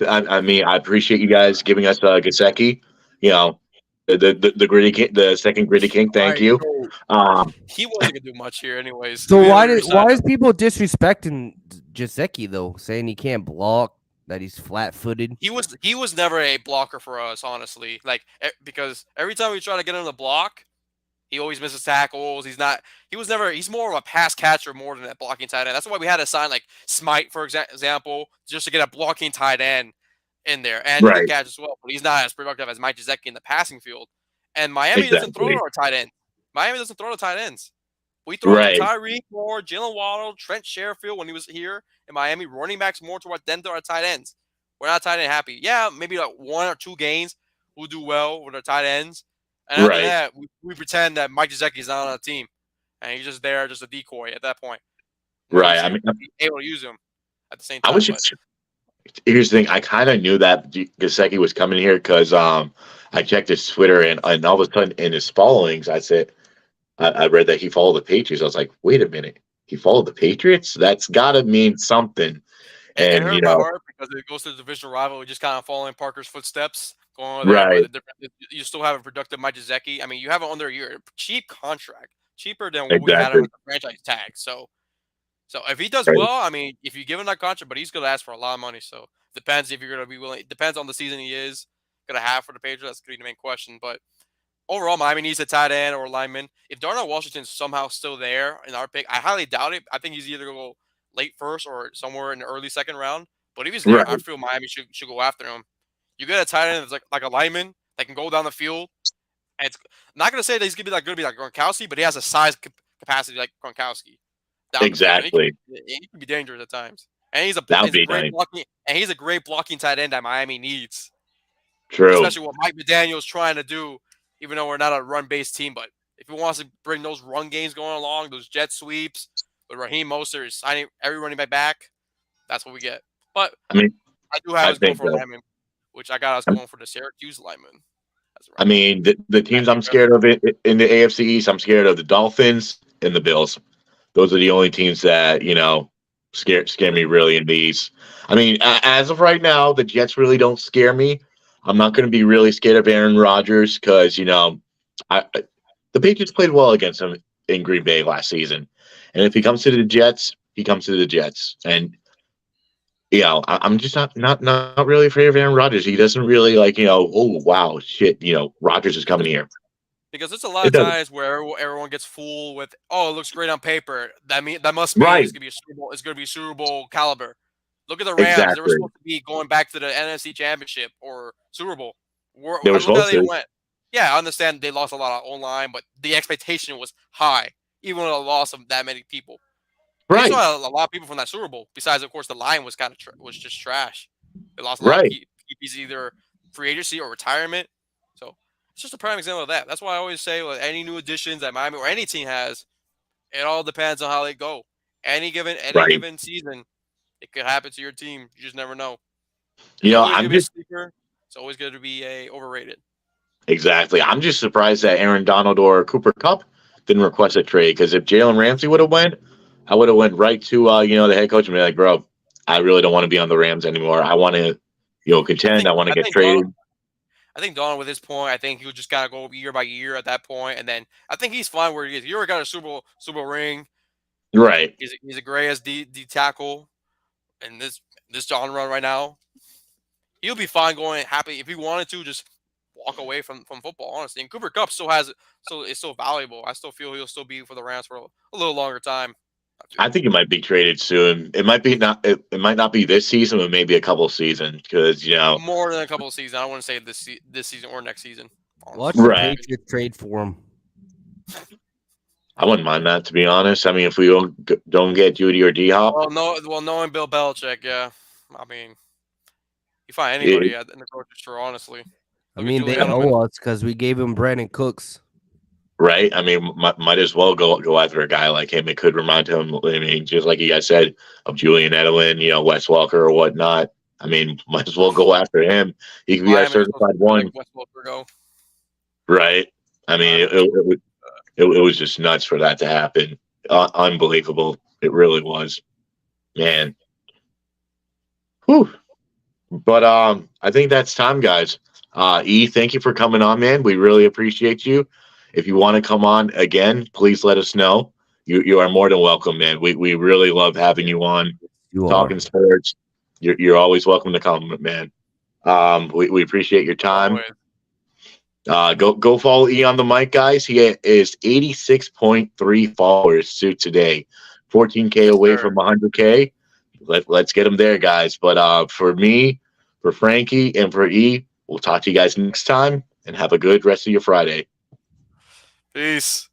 I mean, I appreciate you guys giving us Gesicki, the gritty king, the second gritty king. Thank you. He wasn't gonna do much here, anyways. So why is people disrespecting Gesicki though, saying he can't block, that he's flat-footed? He was never a blocker for us, honestly. Because every time we try to get him to block, he always misses tackles. He's more of a pass catcher more than a blocking tight end. That's why we had to sign like Smite, for example, just to get a blocking tight end in there and he can catch as well. But he's not as productive as Mike Gesicki in the passing field. And Miami doesn't throw to our tight end. Miami doesn't throw to tight ends. We throw to Tyreek more, Jalen Waddle, Trent Sherfield when he was here in Miami, running backs more to our tight ends. We're not tight end happy. Yeah, maybe like 1 or 2 games we'll do well with our tight ends. And after that, we pretend that Mike Gesicki is not on the team, and he's just there, just a decoy at that point. I mean, able to use him at the same time. Here's the thing: I kind of knew that Gesicki was coming here because I checked his Twitter, and all of a sudden in his followings, I read that he followed the Patriots. I was like, wait a minute, he followed the Patriots? That's got to mean something. And it hurt my heart because it goes to the divisional rival. We just kind of follow in Parker's footsteps, going over there. Right. But you still have a productive Mike Gesicki. I mean, you have him under a year, cheap contract, cheaper than what we had him Exactly. with the franchise tag. So if he does Right. well, I mean, if you give him that contract, but he's going to ask for a lot of money. So depends if you're going to be willing. It depends on the season he is going to have for the Patriots. That's going to be the main question. But overall, Miami needs a tight end or a lineman. If Darnell Washington's somehow still there in our pick, I highly doubt it. I think he's either going to go late first or somewhere in the early second round. But if he's there, I Right. feel Miami should go after him. You get a tight end that's like a lineman that can go down the field. And I'm not going to say that he's going to be like Gronkowski, but he has a size capacity like Gronkowski. Exactly. He can be dangerous at times. And he's a That would be great nice. blocking, and he's a great blocking tight end that Miami needs. True. Especially what Mike McDaniel's trying to do, even though we're not a run-based team. But if he wants to bring those run games going along, those jet sweeps, with Raheem Mostert is signing every running back, that's what we get. But I mean, I do have us going think for a so. lineman, which I got us going for the Syracuse lineman. That's right. I mean, the teams I'm scared of in the AFC East, I'm scared of the Dolphins and the Bills. Those are the only teams that, scare me really in these. I mean, as of right now, the Jets really don't scare me. I'm not going to be really scared of Aaron Rodgers because, the Patriots played well against him in Green Bay last season. And if he comes to the Jets, he comes to the Jets. And, I'm just not really afraid of Aaron Rodgers. He doesn't really oh, wow, shit, Rodgers is coming here. Because there's a lot of times where everyone gets fooled with, oh, it looks great on paper. That must mean Right. it's gonna be Super Bowl caliber. Look at the Rams; they were Exactly. supposed to be going back to the NFC Championship or Super Bowl. They were Look how supposed they to. went. Yeah, I understand they lost a lot of online, but the expectation was high, even with a loss of that many people. They Right. still had a lot of people from that Super Bowl. Besides, of course, the line was was just trash. They lost a lot of PPs, either free agency or retirement. So it's just a prime example of that. That's why I always say, with any new additions that Miami or any team has, it all depends on how they go. Any given season, it could happen to your team. You just never know. It's always going to be overrated. Exactly. I'm just surprised that Aaron Donald or Cooper Kupp didn't request a trade, because if Jalen Ramsey would have went, I would have went right to the head coach and be like, bro, I really don't want to be on the Rams anymore. I want to contend. I want to get traded. I think Donald, with his point, I think he'll just gotta go year by year at that point, and then I think he's fine where he is. He already got a Super Bowl ring. Right. He's a great as D tackle, and this John run right now, he'll be fine going happy if he wanted to just walk away from football. Honestly, and Cooper Kupp is still valuable. I still feel he'll still be for the Rams for a little longer time. I think he might be traded soon. It might not be this season, but maybe a couple seasons, because more than a couple of seasons. I don't want to say this season or next season. Watch the Patriots trade for him. I wouldn't mind that, to be honest. I mean, if we don't get Judy or D-Hop. Knowing Bill Belichick, yeah. I mean, you find anybody in the grocery store, honestly. I mean, they owe us because we gave him Brandon Cooks. Right. I mean, might as well go after a guy like him. It could remind him, I mean, just like you guys said, of Julian Edelman, Wes Welker or whatnot. I mean, might as well go after him. He could be our certified one. Wes Welker go. Right. I mean, it was just nuts for that to happen. Unbelievable. It really was. Man. Whew. But I think that's time, guys. Thank you for coming on, man. We really appreciate you. If you want to come on again, please let us know. You are more than welcome, man. We really love having you on. Talking sports. You're always welcome to come, man. We appreciate your time. Go follow E on the mic, guys. He is 86.3 followers today, 14K away from 100K. Let's get him there, guys. But for me, for Frankie, and for E, we'll talk to you guys next time, and have a good rest of your Friday. Peace.